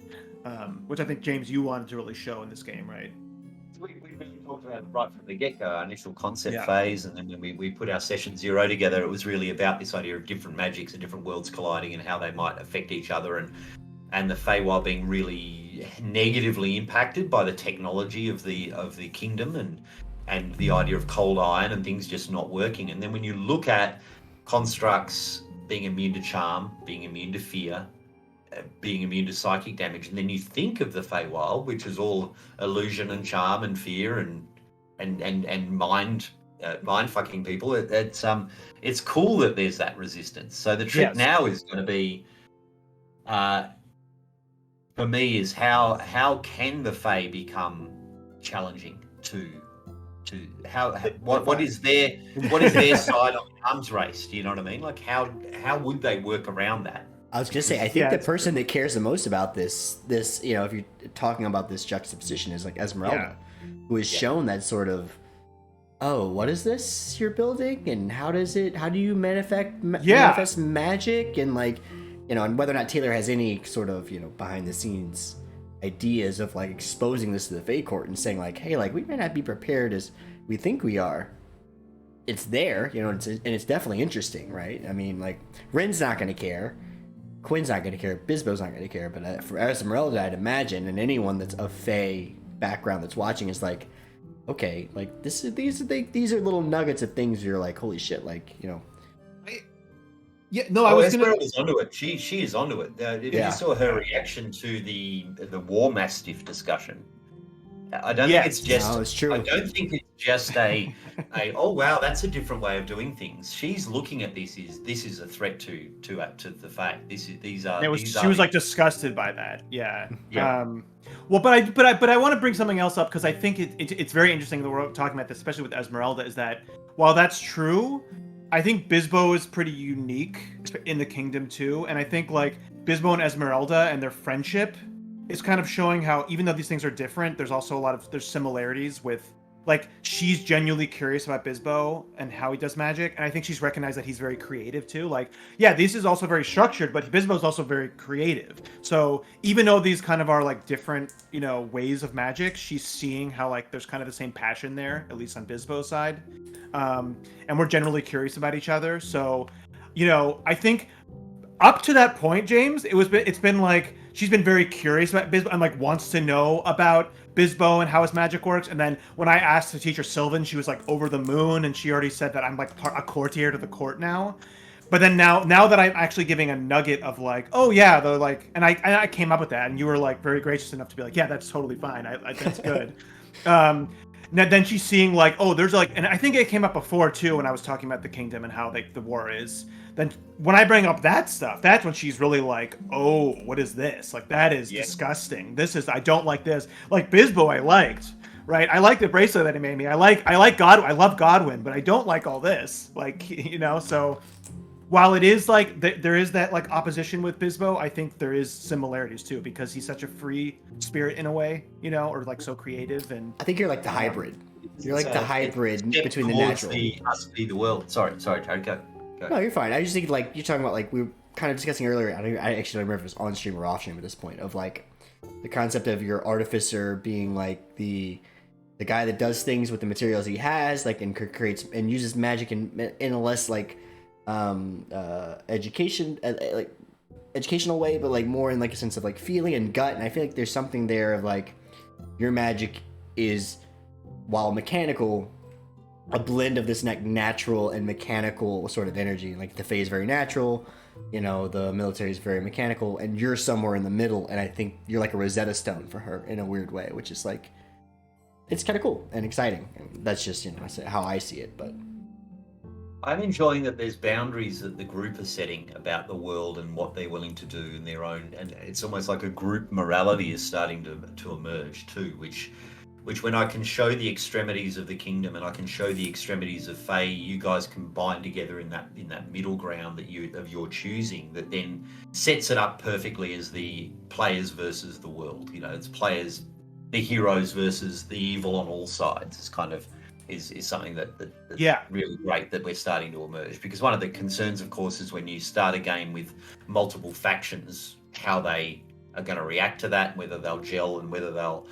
which I think, James, you wanted to really show in this game, right? We really talked about it right from the get-go, our initial concept phase, and then when we put our session 0 together, it was really about this idea of different magics and different worlds colliding and how they might affect each other, and the Feywild being really negatively impacted by the technology of the kingdom and the idea of cold iron and things just not working. And then when you look at constructs being immune to charm, being immune to fear, being immune to psychic damage, and then you think of the Feywild, which is all illusion and charm and fear and mind fucking people. It's cool that there's that resistance. So the trick now is going to be, for me, is how can the Fey become challenging to what is their side of the arms race? Do you know what I mean? Like how would they work around that? I was gonna say, I think the person that cares the most about this, if you're talking about this juxtaposition, is like Esmeralda, who has shown that sort of, oh, what is this you're building, and how do you manifest magic, and like, and whether or not Taylor has any sort of behind the scenes ideas of like exposing this to the Fey Court and saying like, hey, like we might not be prepared as we think we are. It's there, and it's definitely interesting, right? I mean, like Ren's not going to care, Quinn's not going to care, Bisbo's not going to care, but for Esmeralda, I'd imagine, and anyone that's of Fey background that's watching is like, okay, like these are little nuggets of things you're like, holy shit, like Yeah, no, I was Esmeralda's onto it. She is onto it. If you saw her reaction to the War Mastiff discussion, I don't think it's just. No, it's true. I don't think it's just a oh wow, that's a different way of doing things. She's looking at this is a threat to the Fae. She was like disgusted by that. Yeah. Well, but I want to bring something else up, because I think it's very interesting that we're talking about this, especially with Esmeralda, is that while that's true, I think Bisbo is pretty unique in the kingdom too, and I think like Bisbo and Esmeralda and their friendship is kind of showing how, even though these things are different, there's also there's similarities with, like, she's genuinely curious about Bisbo and how he does magic, and I think she's recognized that he's very creative too. Like, yeah, this is also very structured, but Bisbo's also very creative. So even though these kind of are like different, ways of magic, she's seeing how like there's kind of the same passion there, at least on Bisbo's side. And we're generally curious about each other. So, I think up to that point, James, it's been like she's been very curious about Bisbo and like wants to know about Bisbo and how his magic works. And then when I asked the teacher Sylvan, she was like over the moon, and she already said that I'm like a courtier to the court now. But then now that I'm actually giving a nugget of like, oh yeah, they're like, and I came up with that, and you were like very gracious enough to be like, yeah, that's totally fine. That's good. Then she's seeing like, oh, there's like, and I think it came up before too when I was talking about the kingdom and how the war is. Then when I bring up that stuff, that's when she's really like, oh, what is this? Like, that is disgusting. I don't like this. Like Bisbo, I liked, right? I like the bracelet that he made me. I like God. I love Godwin, but I don't like all this. Like, so while it is like there is that like opposition with Bisbo, I think there is similarities too, because he's such a free spirit in a way, or like so creative. And I think you're like the hybrid. You're like the hybrid between the natural. The world. Sorry, Jared, go. No, you're fine. I just think like you're talking about like we were kind of discussing earlier. I actually don't remember if it was on stream or off stream at this point, of like the concept of your artificer being like the guy that does things with the materials he has, like, and creates and uses magic in a less like education, like educational way, but like more in like a sense of like feeling and gut. And I feel like there's something there of like your magic is, while mechanical, a blend of this like natural and mechanical sort of energy. Like the Fae is very natural, you know, the military is very mechanical, and you're somewhere in the middle. And I think you're like a Rosetta Stone for her in a weird way, which is like, it's kind of cool and exciting. That's just, you know, how I see it. But I'm enjoying that there's boundaries that the group are setting about the world and what they're willing to do in their own, and it's almost like a group morality is starting to emerge too, which when I can show the extremities of the kingdom and I can show the extremities of Fae, you guys combine together in that middle ground that of your choosing, that then sets it up perfectly as the players versus the world. You know, it's players, the heroes versus the evil on all sides. It's kind of is something that's really great that we're starting to emerge. Because one of the concerns, of course, is when you start a game with multiple factions, how they are going to react to that, whether they'll gel and whether they'll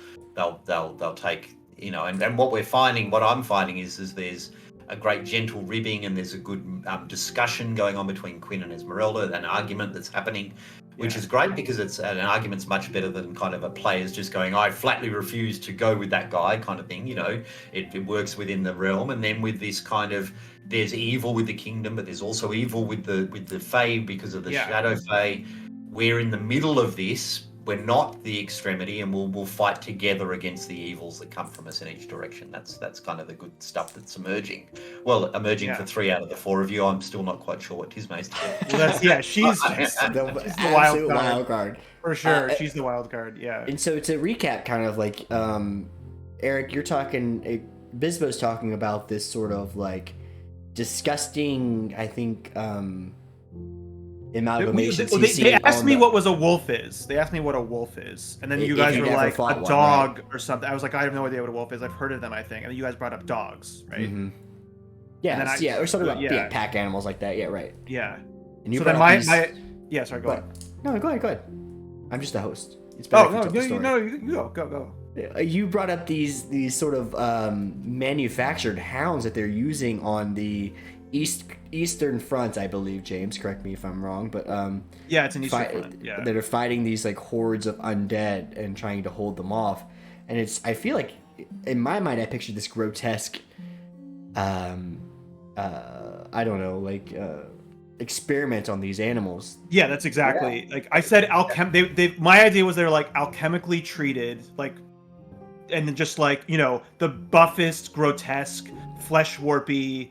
take, you know, and what I'm finding is there's a great gentle ribbing and there's a good discussion going on between Quinn and Esmeralda, an argument that's happening, which is great because it's an argument's much better than kind of a player's just going, I flatly refuse to go with that guy kind of thing. You know, it works within the realm. And then with this kind of, there's evil with the kingdom, but there's also evil with the Fae because of the Shadow Fae. We're in the middle of this. We're not the extremity, and we'll fight together against the evils that come from us in each direction. That's kind of the good stuff that's emerging. Well, emerging for 3 out of the 4 of you. I'm still not quite sure what Tismay's doing. Well, she's the wild card for sure. She's the wild card. Yeah. And so to recap, kind of like Eric, you're talking. Bisbo's talking about this sort of like disgusting, I think. Amalgamations. They asked me what was a wolf is. They asked me what a wolf is, and then you guys were like a dog or something. I was like, I have no idea what a wolf is. I've heard of them, I think. And then you guys brought up dogs, right? Mm-hmm. Yeah, or something about pack animals like that. Yeah, right. Yeah. And you so then my sorry, go ahead. No, go ahead. I'm just the host. It's you go. You brought up these sort of manufactured hounds that they're using on the Eastern Front, I believe. James, correct me if I'm wrong, but it's an Eastern Front. Yeah, that are fighting these like hordes of undead and trying to hold them off. And I feel like in my mind, I pictured this grotesque, I don't know, like experiment on these animals. Yeah, that's exactly like I said. My idea was they were like alchemically treated, like, and then just like, you know, the buffest, grotesque, flesh warpy.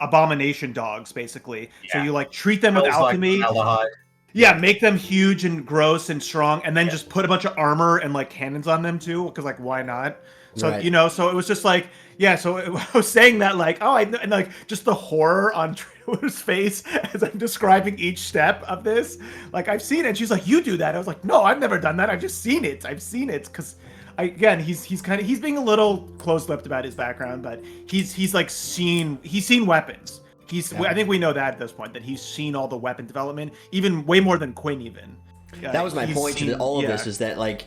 Abomination dogs, basically. So you like treat them with alchemy. Like make them huge and gross and strong, and then just put a bunch of armor and like cannons on them too, because like why not? So you know, so it was just like So I was saying that like and like just the horror on Trilla's face as I'm describing each step of this. Like I've seen it. And she's like, you do that. I was like, no, I've never done that. I've just seen it. I've seen it because. He's being a little close-lipped about his background, but he's seen weapons. I think we know that at this point, that he's seen all the weapon development, even way more than Quinn even. That was my point to all of this, is that like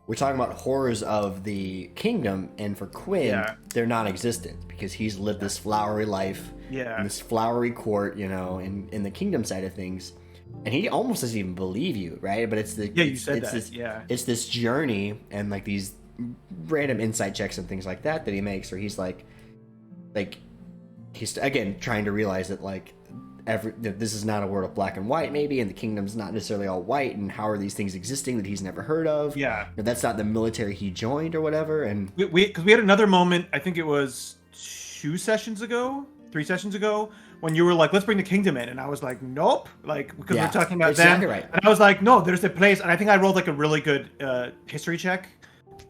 we're talking about horrors of the kingdom, and for Quinn, they're non-existent because he's lived this flowery life in this flowery court, you know, in the kingdom side of things. And he almost doesn't even believe you, right? But it's it's this journey and like these random insight checks and things like that he makes, where he's like he's again trying to realize that like this is not a world of black and white maybe, and the kingdom's not necessarily all white, and how are these things existing that he's never heard of? Yeah, that's not the military he joined or whatever. And because we had another moment, I think it was 3 sessions ago, when you were like, let's bring the kingdom in. And I was like, nope. Like, because we're talking about them. Right. And I was like, no, there's a place. And I think I rolled like a really good history check,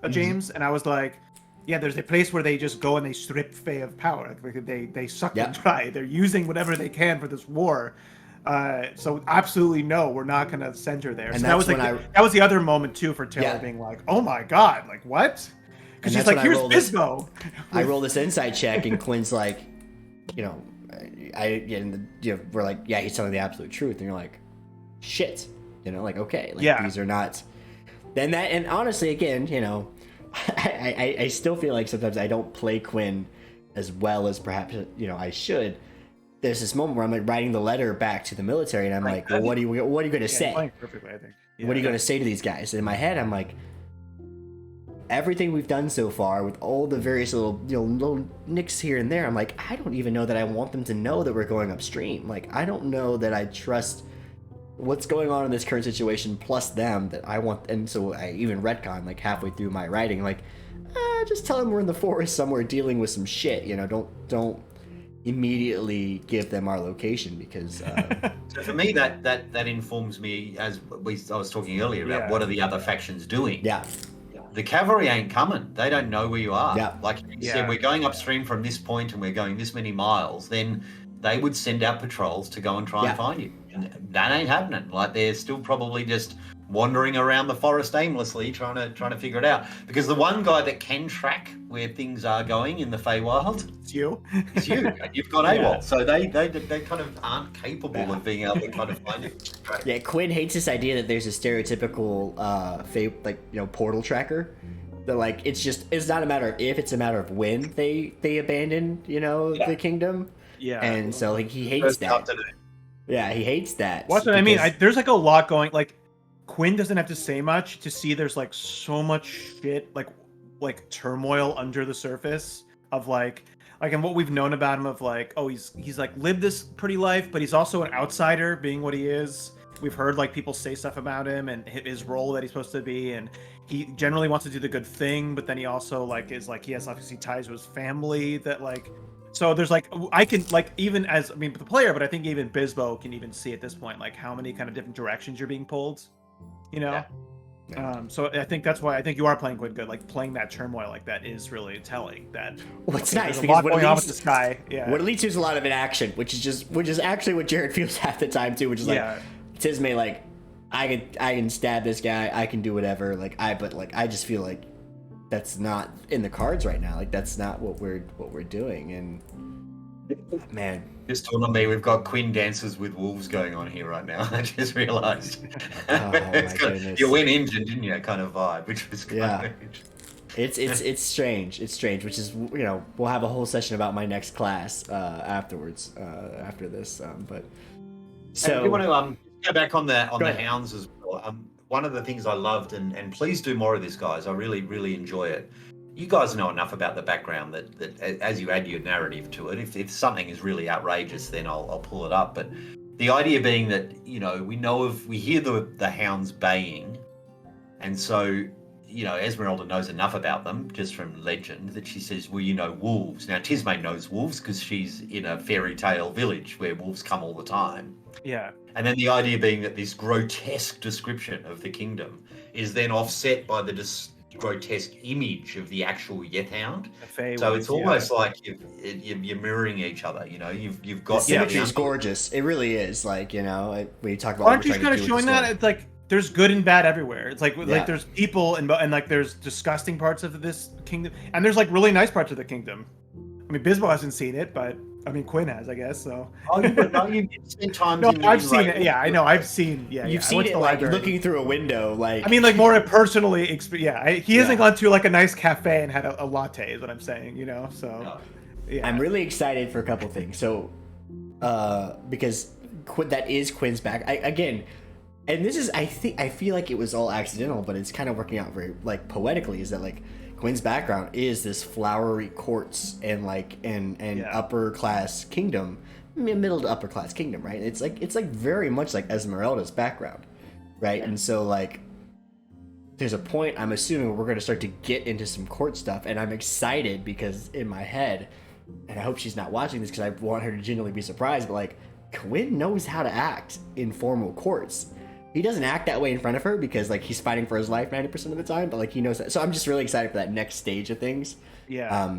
James. And I was like, yeah, there's a place where they just go and they strip Fae of power. Like, they suck them dry. They're using whatever they can for this war. So absolutely no, we're not going to center there. And so that was like, that was the other moment too for Taylor being like, oh my God, like what? Because she's like, here's Bisbo. I roll this insight check and Quinn's like, you know, we're like, yeah, he's telling the absolute truth, and you're like, shit, you know, like, okay, like these are not. Then that, and honestly, again, you know, I still feel like sometimes I don't play Quinn as well as perhaps, you know, I should, there's this moment where I'm like writing the letter back to the military, and I'm like, well, what are you going to say? Playing perfectly, I think. Yeah. What are you going to say to these guys? And in my head, I'm like, everything we've done so far with all the various little nicks here and there, I'm like, I don't even know that I want them to know that we're going upstream. Like, I don't know that I trust what's going on in this current situation plus them that I want. And so I even retcon like halfway through my writing, like, just tell them we're in the forest somewhere dealing with some shit. Don't immediately give them our location, because So for me, that informs me, as I was talking earlier about what are the other factions doing. yeah. The cavalry ain't coming. They don't know where you are. Yeah. Like you said, we're going upstream from this point and we're going this many miles. Then they would send out patrols to go and try and find you. And that ain't happening. Like they're still probably just wandering around the forest aimlessly, trying to figure it out. Because the one guy that can track where things are going in the Feywild, It's you. it's you. You've got AWOL. So they kind of aren't capable of being able to kind of find it. Yeah, Quinn hates this idea that there's a stereotypical portal tracker. That like it's not a matter of if, it's a matter of when they abandon the kingdom. Yeah. And so like he hates that. Yeah, he hates that. What's what I mean? There's like a lot going. Like Quinn doesn't have to say much to see there's like so much shit, like turmoil under the surface of like and what we've known about him of like, oh, he's like lived this pretty life, but he's also an outsider being what he is. We've heard like people say stuff about him and his role that he's supposed to be, and he generally wants to do the good thing, but then he also like is like he has obviously ties to his family that like. So there's like I can like even as the player, but I think even Bisbo can even see at this point like how many kind of different directions you're being pulled, Yeah. So I think that's why I think you are playing Quinn good. Like playing that turmoil like that is really telling. That what's nice there's a because lot what going it on leads, with this guy. Yeah. what it leads to is a lot of inaction, which is actually what Jared feels half the time too, which is like Tismé, like I can stab this guy, I can do whatever. But I just feel like that's not in the cards right now. Like that's not what we're doing. And man, Just told on me, we've got Quinn Dances with Wolves going on here right now. I just realised. Oh my goodness. You went engine, didn't you? Kind of vibe, which was kind of... It's strange. It's strange, which is we'll have a whole session about my next class afterwards after this. But so we want to go back on the hounds as well. One of the things I loved, and please do more of this, guys. I really, really enjoy it. You guys know enough about the background that as you add your narrative to it, if something is really outrageous, then I'll pull it up. But the idea being that we hear the hounds baying, and so Esmeralda knows enough about them just from legend that she says, well, wolves. Now Tismé knows wolves because she's in a fairy tale village where wolves come all the time. Yeah. And then the idea being that this grotesque description of the kingdom is then offset by the grotesque image of the actual Yethound. So it's almost like you're mirroring each other. You've got the symmetry's gorgeous. It really is. Like when you talk about, aren't you kind of showing that? It's like there's good and bad everywhere. It's like there's people and like there's disgusting parts of this kingdom, and there's like really nice parts of the kingdom. I mean, Bisbo hasn't seen it, but I mean, Quinn has, I guess. So. You've spent time. No, I've seen it. Yeah, I know. I've seen. Yeah, you've seen it like looking through a window. Like I mean, like more personally. He hasn't gone to like a nice cafe and had a latte. Is what I'm saying. So. Yeah. I'm really excited for a couple things. So, because that is Quinn's back again. And this is, I feel like it was all accidental, but it's kind of working out very like poetically. Is that like Quinn's background is this flowery courts and upper class kingdom, middle to upper class kingdom, right? It's like very much like Esmeralda's background, right? And so like there's a point I'm assuming where we're going to start to get into some court stuff, and I'm excited because in my head, and I hope she's not watching this because I want her to genuinely be surprised, but like Quinn knows how to act in formal courts. He doesn't act that way in front of her because like he's fighting for his life 90% of the time, but like he knows that. So I'm just really excited for that next stage of things. Yeah.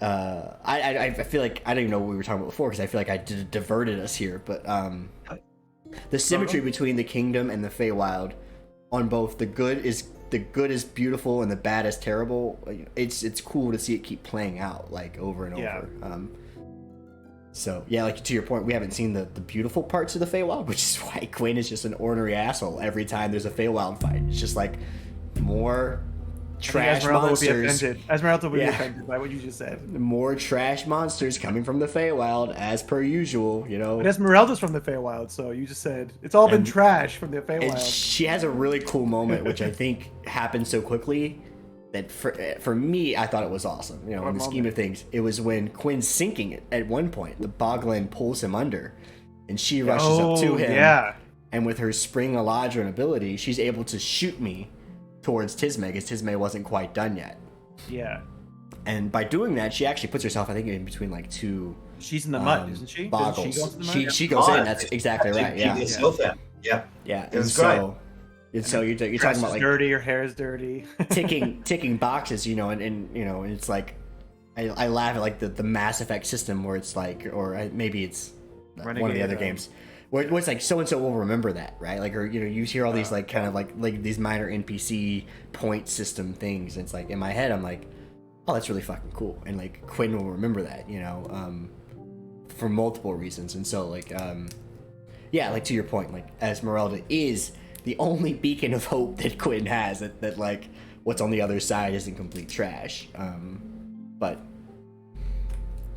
I feel like I don't even know what we were talking about before because I feel like I diverted us here, but the symmetry between the kingdom and the Feywild on both the good is beautiful and the bad is terrible. It's cool to see it keep playing out like over and over. So yeah, like to your point, we haven't seen the beautiful parts of the Feywild, which is why Quinn is just an ornery asshole every time there's a Feywild fight. It's just like more trash Esmeralda monsters. would be offended. Esmeralda would be Yeah. offended by what you just said. More trash monsters coming from the Feywild, as per usual. You know. But Esmeralda's from the Feywild, so you just said it's all been And- trash from the And Feywild. she has a really cool moment, which I think happened so quickly that for me, I thought it was awesome. You know, What in the scheme moment? of things, it was when Quinn's sinking at one point. The Boglin pulls him under, and she rushes up to him. Yeah. And with her Spring Eladrin ability, she's able to shoot me towards Tisme, because Tisme wasn't quite done yet. Yeah. And by doing that, she actually puts herself, I think, in between like two She's in the mud, isn't she? boggles. Doesn't she go into the mud? She goes in. Mud. That's exactly right. Keep Yeah, yourself out. Yeah. yeah. It And was so, and so you're Dress talking is about like dirty, your hair is dirty. ticking boxes, you know, and you know, and it's like I laugh at like the Mass Effect system where it's like, or maybe it's one of the Renegade, other games where it's like so and so will remember that, right? Like, or you know, you hear all these like kind of like these minor NPC point system things. And it's like in my head, I'm like, oh, that's really fucking cool, and like Quinn will remember that, you know, for multiple reasons. And so like, yeah, like to your point, like Esmeralda is the only beacon of hope that Quinn has, that like what's on the other side isn't complete trash. But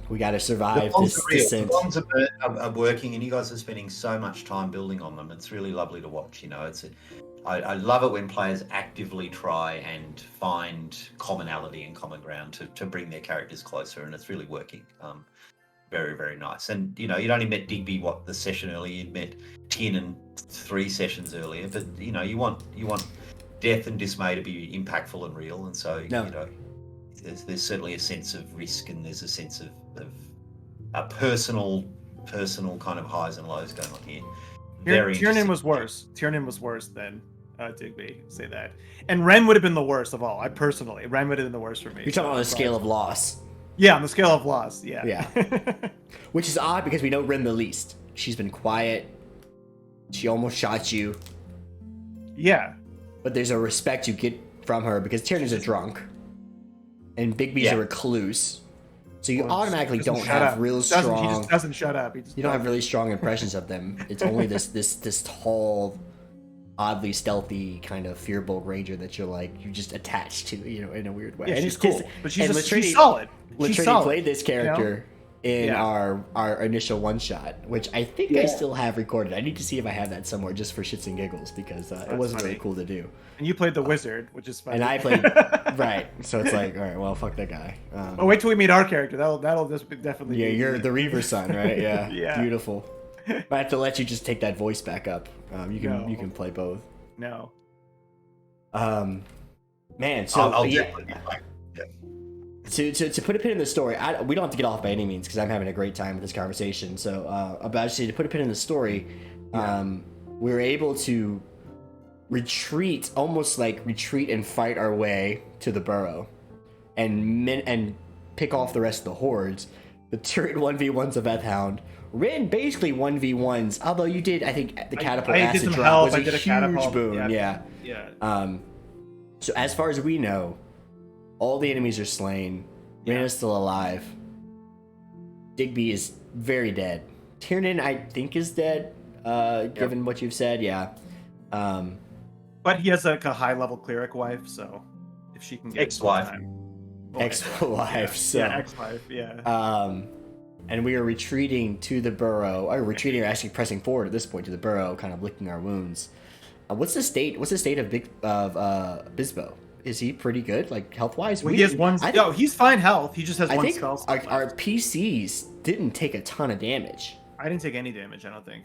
we got to survive this descent. The bonds are working, and you guys are spending so much time building on them. It's really lovely to watch. You know, I love it when players actively try and find commonality and common ground to bring their characters closer, and it's really working. Very, very nice. And you know, you'd only met Digby the session earlier. You'd met Tiernan 3 sessions earlier, but you know, you want Death and Dismay to be impactful and real, and so No. you know, there's certainly a sense of risk, and there's a sense of a personal kind of highs and lows going on here. Very Tiernan interesting. was worse. Tiernan was worse than Digby. Say that. And Ren would have been the worst of all. Ren would have been the worst for me. You're talking on the scale of loss. Yeah, on the scale of loss. Yeah. Yeah. Which is odd because we know Ren the least. She's been quiet. She almost shot you. Yeah. But there's a respect you get from her because Tiernan's a drunk. And Bigby's a recluse. So you automatically Doesn't don't shut have up. real He strong... just doesn't shut up. You don't have really strong impressions of them. It's only this tall, oddly stealthy kind of Fearbolg Ranger that you just attach to, you know, in a weird way. Yeah, And she's it's cool. just- But she's and she's solid. She's Latrine solid. played this character in Yeah. our initial one shot, which I think I still have recorded. I need to see if I have that somewhere just for shits and giggles because it wasn't really funny. cool to do. And you played the wizard, which is funny. And I played right, so it's like, all right, well, fuck that guy. Oh, wait till we meet our character. That'll just be definitely. Yeah, be- you're the Reaver son, right? Yeah, Yeah. Beautiful. I have to let you just take that voice back up. You No. can play both. No. Man, so I'll yeah. definitely be like, To put a pin in the story, we don't have to get off by any means because I'm having a great time with this conversation. So, about to put a pin in the story, we were able to retreat and fight our way to the burrow, and pick off the rest of the hordes. The Tyrion 1v1s of Ethhound. Rin basically 1v1s, although you did, I think, the catapult I did acid some drop help, was I a did a huge catapult, boon. Yeah. Yeah. So as far as we know, all the enemies are slain. Rin is still alive. Digby is very dead. Tiernan, I think, is dead, given what you've said. Yeah. But he has like a high level cleric wife, so if she can get Ex-wife. time- Ex-wife. So. Yeah, ex-wife. Yeah. And we are retreating to the burrow. Or retreating, or actually pressing forward at this point to the burrow, kind of licking our wounds. What's the state of Bisbo? Is he pretty good, like health wise? Well, he has one. No, he's fine health. He just has I one think spell. our PCs didn't take a ton of damage. I didn't take any damage. I don't think.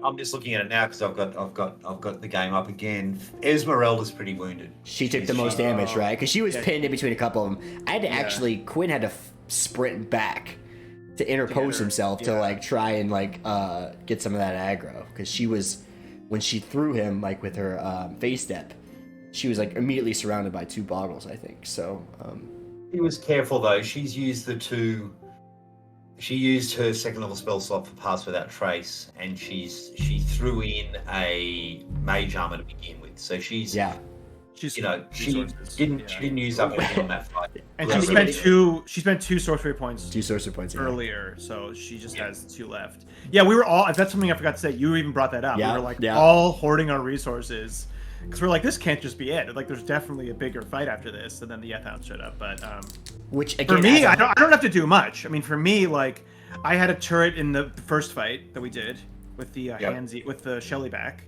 I'm just looking at it now because I've got the game up again. Esmeralda's pretty wounded. She took the most damage, right? Because she was pinned in between a couple of them. I had to Quinn had to sprint back to interpose himself to like try and get some of that aggro because she was, when she threw him like with her face step, she was like immediately surrounded by 2 boggles, I think. So She was careful though. She's used she used her second level spell slot for Pass Without Trace, and she threw in a mage armor to begin with. So she's She's she resources. didn't use up everything on that fight. And Yeah. she spent two sorcery points 2 sorcery points earlier, so she just has 2 left. Yeah, we were all. That's something I forgot to say. You even brought that up. Yeah, We were like yeah. all hoarding our resources because we're like, this can't just be it. Like, there's definitely a bigger fight after this, and then the F-Hound showed up. But Which again, for me, I don't have to do much. I mean, for me, like, I had a turret in the first fight that we did with the with the Shelly back,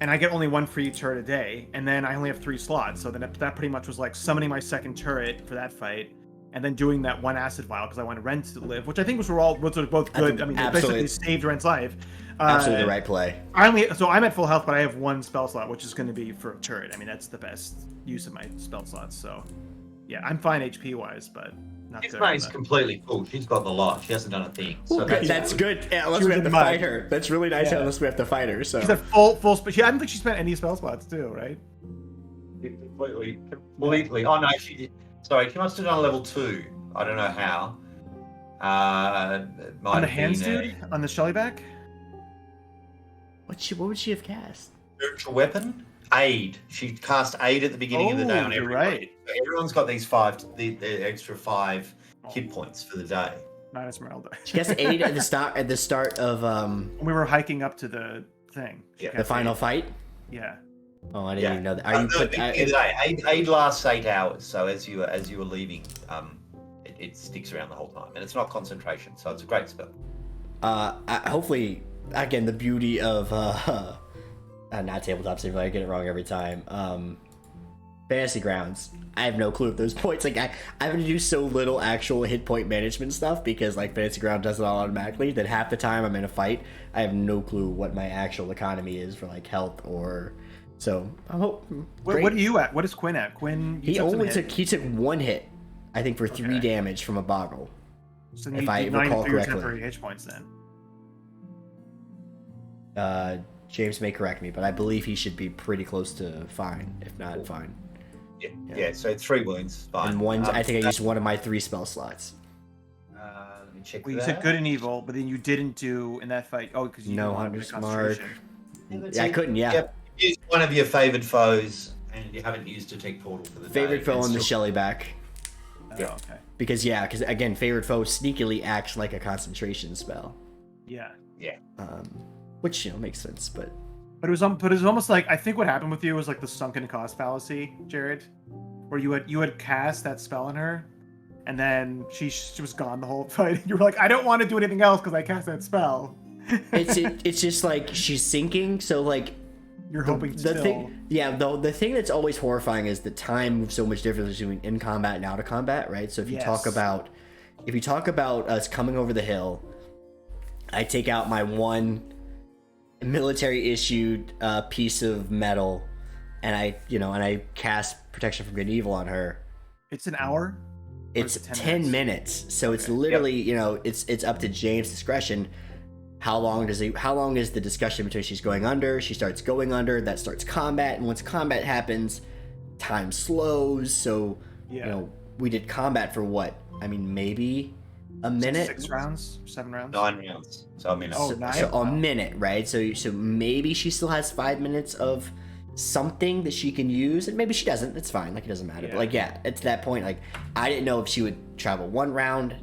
and I get only one free turret a day, and then I only have 3 slots. So then that pretty much was like summoning my second turret for that fight, and then doing that 1 acid vial because I wanted Ren to live, which I think was both good. I mean, they basically saved Ren's life. Absolutely the right play. So I'm at full health, but I have 1 spell slot, which is going to be for a turret. I mean, that's the best use of my spell slots. So, yeah, I'm fine HP wise, but not good. Tismay's completely full. She's got the lot. She hasn't done a thing. So That's good. Yeah, unless we have to fight her. That's really nice. Unless we have to fight her. So she's at full. I don't think she spent any spell slots too, right? Completely. Oh no, she did. Sorry, she must have done level 2. I don't know how. On the hands, dude. On the Shelly back. what would she have cast? Spiritual weapon. Aid. She cast aid at the beginning of the day on you're everybody. right. So everyone's got these the extra 5 hit points for the day. Not Esmeralda. She cast 8 at the start of We were hiking up to the thing. the final fight. Yeah. Oh, I didn't even know that. Are you Aid lasts 8 hours, so as you were leaving, it sticks around the whole time, and it's not concentration, so it's a great spell. hopefully, again, the beauty of not tabletop simulator, I get it wrong every time. Fantasy Grounds. I have no clue if those points, like I have to do so little actual hit point management stuff because like Fantasy Ground does it all automatically that half the time I'm in a fight, I have no clue what my actual economy is for like health or. So I hope. What are you at? What is Quinn at? Quinn. He took 1 hit, I think, for 3 damage from a boggle. So if I recall correctly. Temporary H points then. James may correct me, but I believe he should be pretty close to fine, if not fine. Yeah. So 3 wounds, fine. And one, I think I used one of my 3 spell slots. Let me check. Well, you said good and evil, but then you didn't do in that fight. Oh, because you No, Hunter's Mark. Yeah, I couldn't. Yeah. Yep. Use one of your favored foes, and you haven't used Detect Portal for the Favorite day. foe on the Shelly back. Oh, okay. Because again, favorite foe sneakily acts like a concentration spell. Yeah. Which makes sense, but But it was almost like, I think what happened with you was like the sunken cost fallacy, Jared, where you had cast that spell on her, and then she was gone the whole fight. You were like, I don't want to do anything else because I cast that spell. it's just like she's sinking, so like you're hoping the thing. Yeah, the thing that's always horrifying is the time moves so much differently between in combat and out of combat, right? So if you talk about us coming over the hill, I take out my 1 military issued piece of metal, and I cast protection from good and evil on her. It's an hour. It's 10 minutes, so it's literally it's up to James' discretion. How long is the discussion between she starts going under, that starts combat, and once combat happens, time slows. So we did combat for what? I mean, maybe a minute. 6 rounds, 7 rounds, 9 rounds. So a minute. Oh, 9? So a minute, right? So maybe she still has 5 minutes of something that she can use, and maybe she doesn't. It's fine. Like, it doesn't matter. But it's that point. Like, I didn't know if she would travel 1 round,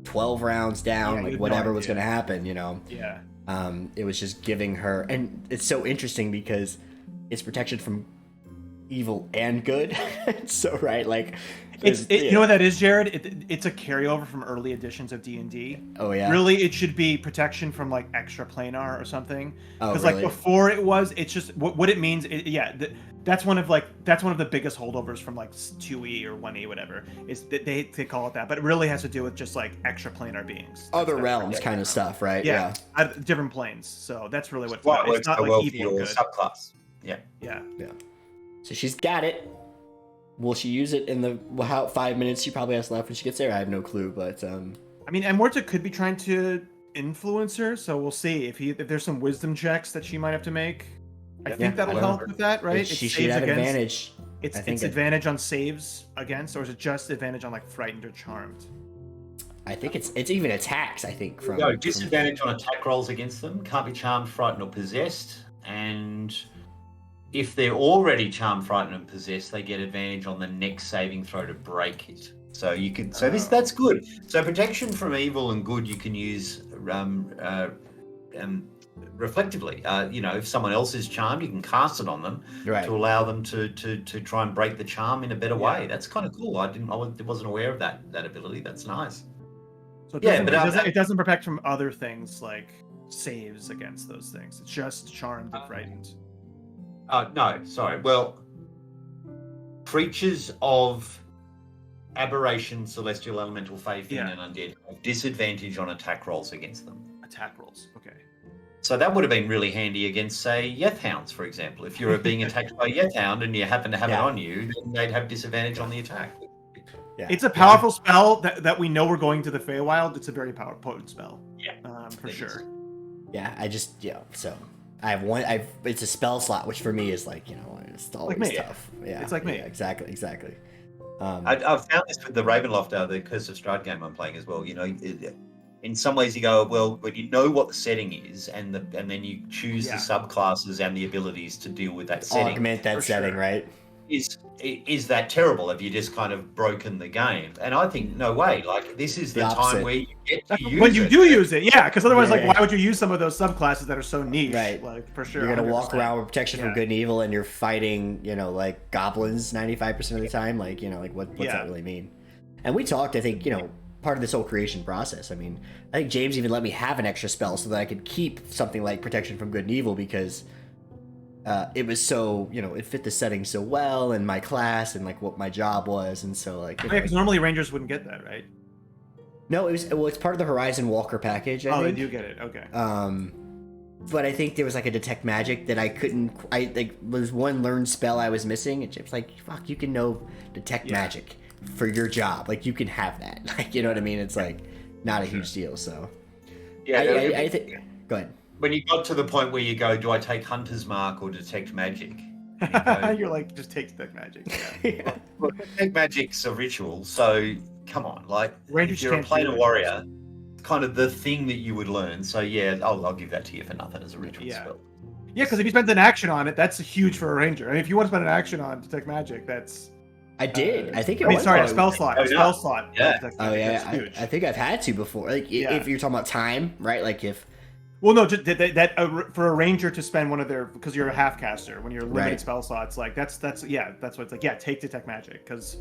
12 rounds down, like whatever was going to happen. Yeah. It was just giving her, and it's so interesting because it's protection from evil and good. So right, like. You know what that is, Jared? It's a carryover from early editions of D&D. Oh yeah. Really, it should be protection from like extra planar or something. Oh, because really? like before it's just what it means. That's one of the biggest holdovers from like 2E or 1E, whatever. Is that they call it that, but it really has to do with just like extra planar beings. Other realms kind of stuff, right? Yeah. Different planes. So that's really what. Well, it's not like well evil for your and good. subclass. Yeah. So she's got it. Will she use it in the 5 minutes she probably has left when she gets there? I have no clue, but I mean, Amorta could be trying to influence her, so we'll see if there's some wisdom checks that she might have to make. I think that'll help with that, right? She should have advantage. It's advantage on saves against, or is it just advantage on like frightened or charmed? I think it's even attacks. I think from disadvantage on attack rolls against them. Can't be charmed, frightened, or possessed, and if they're already charmed, frightened, and possessed, they get advantage on the next saving throw to break it. So you can. So that's good. So protection from evil and good, you can use reflectively. If someone else is charmed, you can cast it on them Right. to allow them to try and break the charm in a better Yeah. way. That's kind of cool. I wasn't aware of that ability. That's nice. So it Yeah, doesn't, but it doesn't protect from other things like saves against those things. It's just charmed and frightened. No, sorry. Well, creatures of aberration, celestial, elemental, fae, fiend, and undead have disadvantage on attack rolls against them. Attack rolls. Okay. So that would have been really handy against, say, Yeth Hounds, for example. If you're being attacked by a Yeth Hound and you happen to have it on you, then they'd have disadvantage on the attack. Yeah. It's a powerful spell that we know we're going to the Feywild. It's a very potent spell. Yeah. For sure. Yeah, so I have one. It's a spell slot, which for me is like, it's always Like me. tough. Yeah, It's like me. Yeah, exactly. I've found this with the Ravenloft, the Curse of Strahd game I'm playing as well. In some ways you go, well, when you know what the setting is, and then you choose the subclasses and the abilities to deal with that setting. Augment that setting, right? Is that terrible? Have you just kind of broken the game? And I think no way. Like, this is the time where you get to use it. When you do use it, yeah, because otherwise, why would you use some of those subclasses that are so niche? Right. Like, for sure. You're gonna 100%. walk around with protection from good and evil, and you're fighting, like goblins 95% of the time. Like, what's that really mean? And we talked, I think, part of this whole creation process. I mean, I think James even let me have an extra spell so that I could keep something like protection from good and evil because it was so, it fit the setting so well and my class and like what my job was, and so like. Because normally Rangers wouldn't get that, right? No, it's part of the Horizon Walker package. I think. They do get it. Okay. But I think there was like a detect magic that I couldn't. Was one learned spell I was missing, and Chip's like, "Fuck, you can know detect magic for your job. Like you can have that. Like, you know what I mean? It's like not a huge deal." So yeah, I think. Go ahead. When you got to the point where you go, do I take Hunter's Mark or detect magic? You're like, just take detect magic. Yeah. Well, detect magic's a ritual, so come on, like Rangers if you're a planar warrior, kind of the thing that you would learn. So yeah, I'll give that to you for nothing as a ritual spell. Yeah, because if you spent an action on it, that's huge for a ranger. I mean, if you want to spend an action on detect magic, that's. I did. I think it I mean, was. sorry, a spell slot. A spell slot. Yeah. Oh yeah. I think I've had to before. Like if you're talking about time, right? Like if. Well, no, just that for a ranger to spend one of their, because you're a half caster, when you're limited spell slots, like that's what it's like. Yeah, take detect magic because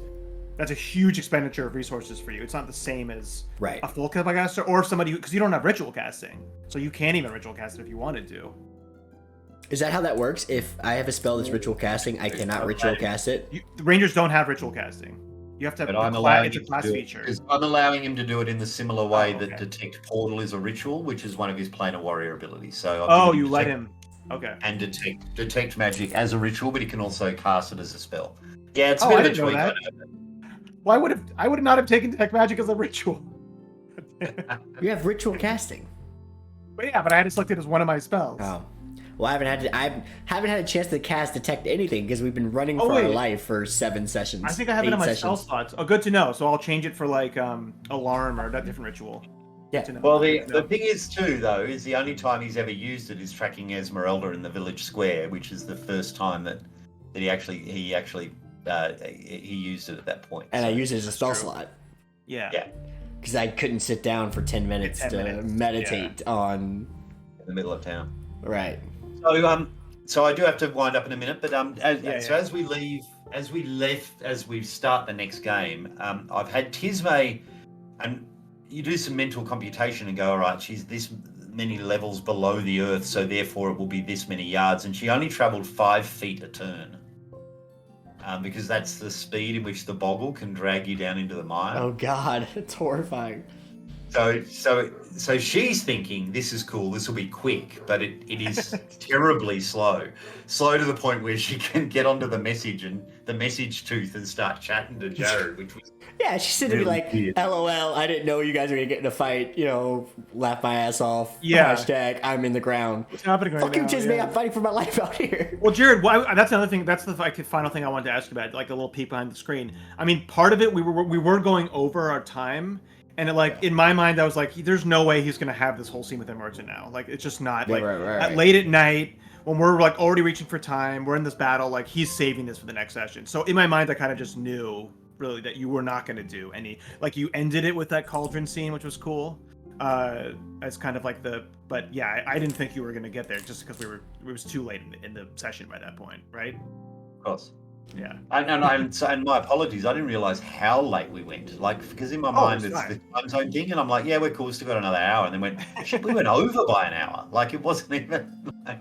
that's a huge expenditure of resources for you. It's not the same as a full caster or somebody because you don't have ritual casting, so you can't even ritual cast it if you wanted to. Is that how that works? If I have a spell that's ritual casting, I cannot ritual cast it. The rangers don't have ritual casting. You have to have it's a class feature. Because I'm allowing him to do it in the similar way that Detect Portal is a ritual, which is one of his planar warrior abilities. So you let him. Okay. And detect magic as a ritual, but he can also cast it as a spell. Yeah, it's a bit of a tweak. Well, I would not have taken detect magic as a ritual. You have ritual casting. But yeah, but I had to select it as one of my spells. Oh. Well, I haven't had a chance to cast detect anything because we've been running for our life for 7 sessions. I think I have it on my spell slots. Oh, good to know. So I'll change it for like alarm or that different ritual. Yeah. Well, the thing is too, though, is the only time he's ever used it is tracking Esmeralda in the village square, which is the first time that he actually used it at that point. And I use it as a spell slot. Yeah. Yeah. Because I couldn't sit down for 10 minutes to meditate on. In the middle of town. Right. So I do have to wind up in a minute, but as we start the next game, I've had Tisme, and you do some mental computation and go, all right, she's this many levels below the earth, so therefore it will be this many yards, and she only travelled 5 feet a turn, because that's the speed in which the boggle can drag you down into the mire. Oh God, it's horrifying. So she's thinking this is cool, this will be quick, but it is terribly slow to the point where she can get onto the message and the message tooth and start chatting to Jared, which was she said to me like, "LOL, I didn't know you guys were gonna get in a fight. Laugh my ass off. Yeah. Hashtag I'm in the ground. What's happening right Fucking now? Tisme, I'm fighting for my life out here." Well, Jared, that's another thing. That's the final thing I wanted to ask about, like a little peek behind the screen. I mean, part of it we were going over our time. And in my mind, I was like, "There's no way he's gonna have this whole scene with Emergent now. Like, it's just not late at night when we're like already reaching for time. We're in this battle. Like, he's saving this for the next session." So in my mind, I kind of just knew really that you were not gonna do any. Like, you ended it with that cauldron scene, which was cool. as kind of like but yeah, I didn't think you were gonna get there just because it was too late in the session by that point, right? Of course. Yeah. And my apologies. I didn't realize how late we went. Like, because in my mind it's the time zone thing, and I'm like, yeah, we're cool. Still got another hour, and then we went over by an hour. Like, it wasn't even. Like,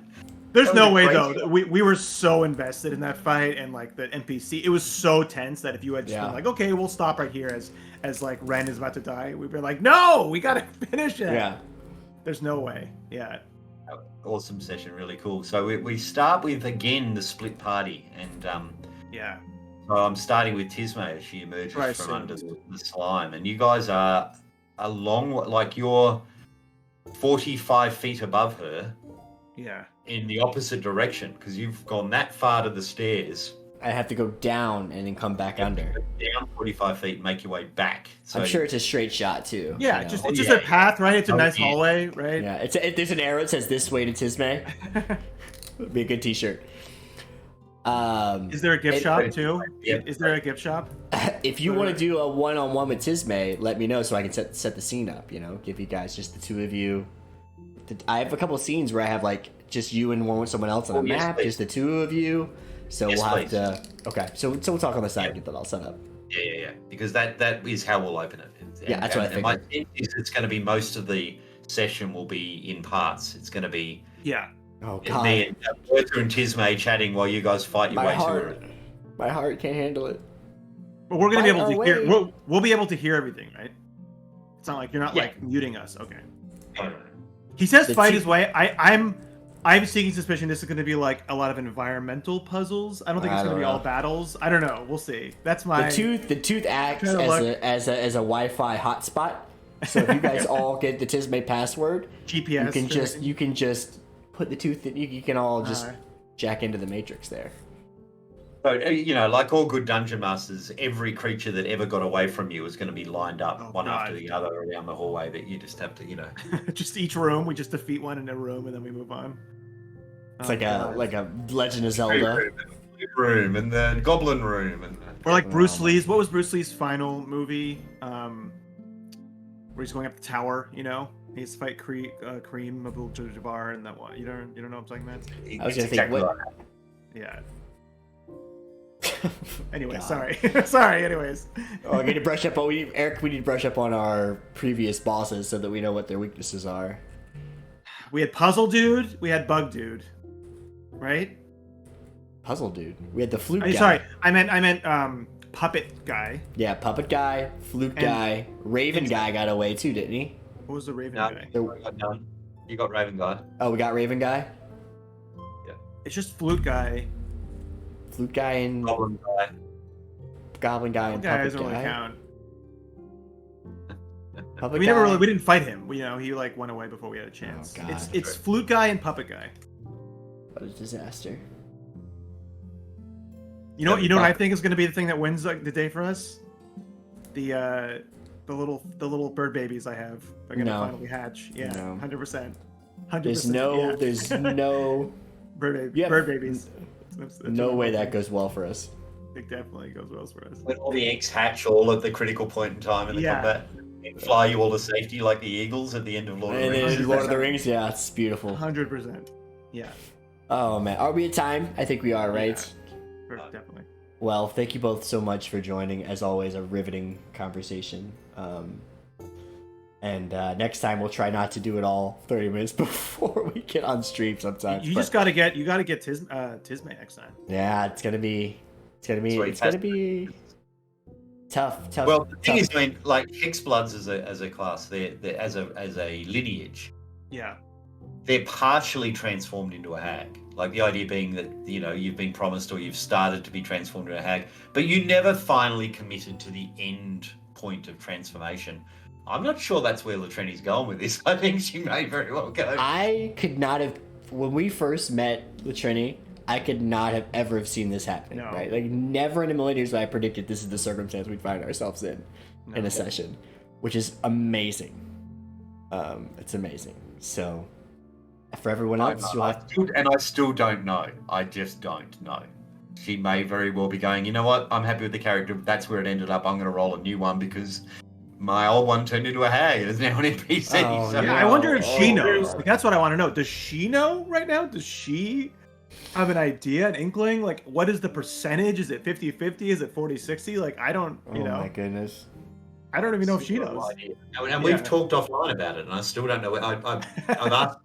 there's no way though. We were so invested in that fight, and like the NPC, it was so tense that if you had just been like, okay, we'll stop right here as like Ren is about to die, we'd be like, no, we gotta finish it. Yeah. There's no way. Yeah. Awesome session, really cool. So we start with again the split party, and yeah. So I'm starting with Tisme as she emerges from under the slime, and you guys are a long, like you're 45 feet above her. Yeah. In the opposite direction, because you've gone that far to the stairs. I have to go down and then come back under. Down 45 feet, make your way back. So I'm sure it's a straight shot too. Yeah, it's just a path, right? It's a nice hallway, right? Yeah, there's an arrow that says "This way to Tisme." Would be a good T-shirt. Is there a gift shop too? Yeah. Is there a gift shop? If you want to do a one-on-one with Tisme, let me know so I can set the scene up. You know, give you guys just the two of you. I have a couple of scenes where I have like just you and one with someone else on a map, just the two of you. So we'll have to. Okay, so we'll talk on the side and get that all set up. Yeah. Because that is how we'll open it. Yeah, that's what I figured. My sense is it's going to be most of the session will be in parts. It's going to be Oh God. me and Bertha and Tisme chatting while you guys fight your way through it. My heart can't handle it. But we're gonna be able to hear. We'll be able to hear everything, right? It's not like you're not like muting us. Okay. He says fight his way. I'm seeking suspicion this is going to be like a lot of environmental puzzles. I don't think it's going to be all battles. I don't know. We'll see. That's my the tooth acts as a Wi-Fi hotspot. So if you guys all get the Tisme password, GPS, you can just put the tooth in. You can all just jack into the matrix there. So, like all good dungeon masters, every creature that ever got away from you is going to be lined up one after the other around the hallway that you just have to, just each room, we just defeat one in a room and then we move on. It's like a Legend of Zelda. Room and the Goblin room. Or like Bruce Lee's, what was Bruce Lee's final movie? Where he's going up the tower, He has to fight Kareem Abdul-Jabbar and that one. You don't know what I'm talking about? I was going to think, what? Yeah. Anyway, sorry. Anyways, we need to brush up. Eric, we need to brush up on our previous bosses so that we know what their weaknesses are. We had Puzzle Dude. We had Bug Dude. Right? Puzzle Dude. We had the Flute guy. Sorry, I meant Puppet Guy. Yeah, Puppet Guy, Flute guy, Raven guy got away too, didn't he? What was the Raven guy? You got Raven Guy. Oh, we got Raven guy. Yeah. It's just Flute Guy. Flute guy and Goblin Guy. Goblin guy and Puppet doesn't really count. Puppet we guy. we didn't fight him. He like went away before we had a chance. Oh, God. It's Flute Guy and Puppet Guy. What a disaster. You know what I think is going to be the thing that wins the day for us? The little bird babies I have are going to finally hatch. Yeah, 100%. 100%. There's no bird babies. No way that goes well for us. It definitely goes well for us. When all the eggs hatch all at the critical point in time in the combat, and fly you all to safety like the eagles at the end of Lord of the Rings. Lord of the Rings, yeah, it's beautiful. 100%. Yeah. Oh man, are we at time? I think we are, right? Yeah, definitely. Well, thank you both so much for joining. As always, a riveting conversation. And next time we'll try not to do it all 30 minutes before we get on stream sometimes. You gotta get Tisme next time. Yeah, it's gonna be tough. Well, the thing is, like Hexbloods as a class, they're as a lineage. Yeah. They're partially transformed into a hag. Like the idea being that, you've been promised or you've started to be transformed into a hag, but you never finally committed to the end point of transformation. I'm not sure that's where Latrini's going with this. I think she may very well go. I could not have, when we first met Latrini, I could not have ever have seen this happening, right? Like never in a million years would I predicted this is the circumstance we'd find ourselves in a session, which is amazing. It's amazing. So for everyone else, I still don't know. I just don't know. She may very well be going, you know what? I'm happy with the character. That's where it ended up. I'm going to roll a new one because my old one turned into a hag and is now an NPC. Oh, so Yeah, I wonder if she Oh. knows. Like, that's what I want to know. Does she know right now? Does she have an idea, an inkling? Like, what is the percentage? Is it 50-50? Is it 40-60? Like, I don't, Oh my goodness. I don't even know if she knows. And Yeah. we've talked offline about it, and I still don't know. I've asked.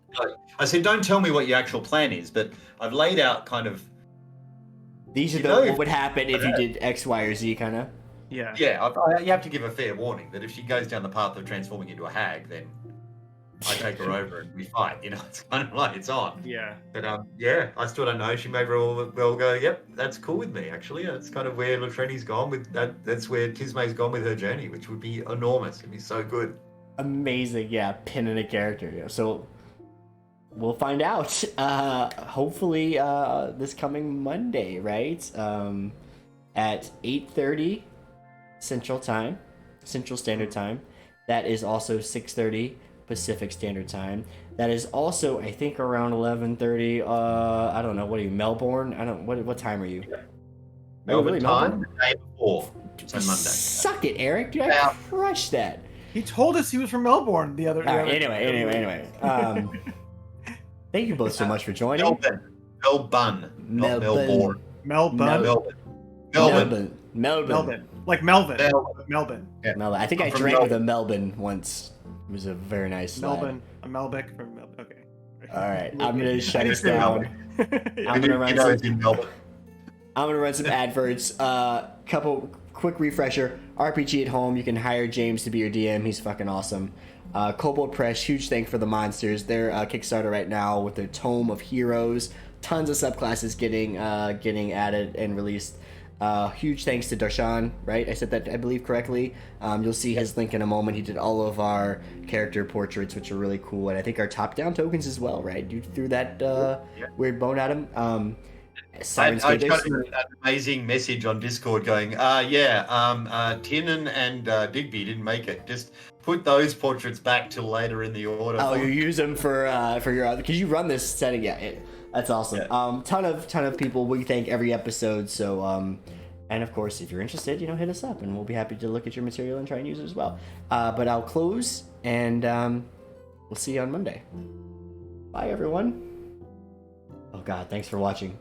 I said, don't tell me what your actual plan is, but I've laid out kind of. These are You the know- what would happen if you did X, Y, or Z kind of. Yeah. Yeah, you have to give a fair warning that if she goes down the path of transforming into a hag, then I take her over and we fight. You know, it's kind of like it's on. Yeah. But yeah, I still don't know. She may well go, yep, that's cool with me. Actually, that's kind of where Latrini's gone with that. That's where Tismay's gone with her journey, which would be enormous. It'd be so good. Amazing, yeah, pinning a character. Yeah. So we'll find out. Hopefully, this coming Monday, right? At 8:30 Central Standard Time. That is also 6:30 Pacific Standard Time. That is also, I think, around 11:30. I don't know. What are you, Melbourne? I don't. What time are you? Melbourne really time, Melbourne? the day before. So Monday. Suck it, Eric. Dude, I Yeah. crushed that. He told us he was from Melbourne the other. All right, anyway. Thank you both so much for joining. Melbourne, not Melbourne. Melbourne. Melbourne. Melbourne. Like Melvin. Melbourne. Melbourne. Yeah. Melbourne. I think I'm I from drank with a Melbourne. Melbourne once. It was a very nice lad. Melbourne. A Melbeck from Melbourne. Okay. All right, I'm gonna shut I this didn't say down. Melbourne. I'm gonna run You know some, it's in Melbourne. I'm gonna run some adverts. Couple quick refresher. RPG at Home. You can hire James to be your DM. He's fucking awesome. Kobold Press. Huge thank for the monsters. They're Kickstarter right now with their Tome of Heroes. Tons of subclasses getting added and released. Huge thanks to Darshan, right? I said that, I believe, correctly. You'll see his link in a moment. He did all of our character portraits, which are really cool. And I think our top-down tokens as well, right? You threw that weird bone at him. I Sirenscapers. got an amazing message on Discord going, Tiernan and Digby didn't make it. Just put those portraits back till later in the order. Oh, you use them for your other, because you run this setting. Yeah, that's awesome. Yeah. Ton of people we thank every episode. So and of course, if you're interested, hit us up and we'll be happy to look at your material and try and use it as well. But I'll close and we'll see you on Monday. Bye, everyone. Oh God, thanks for watching.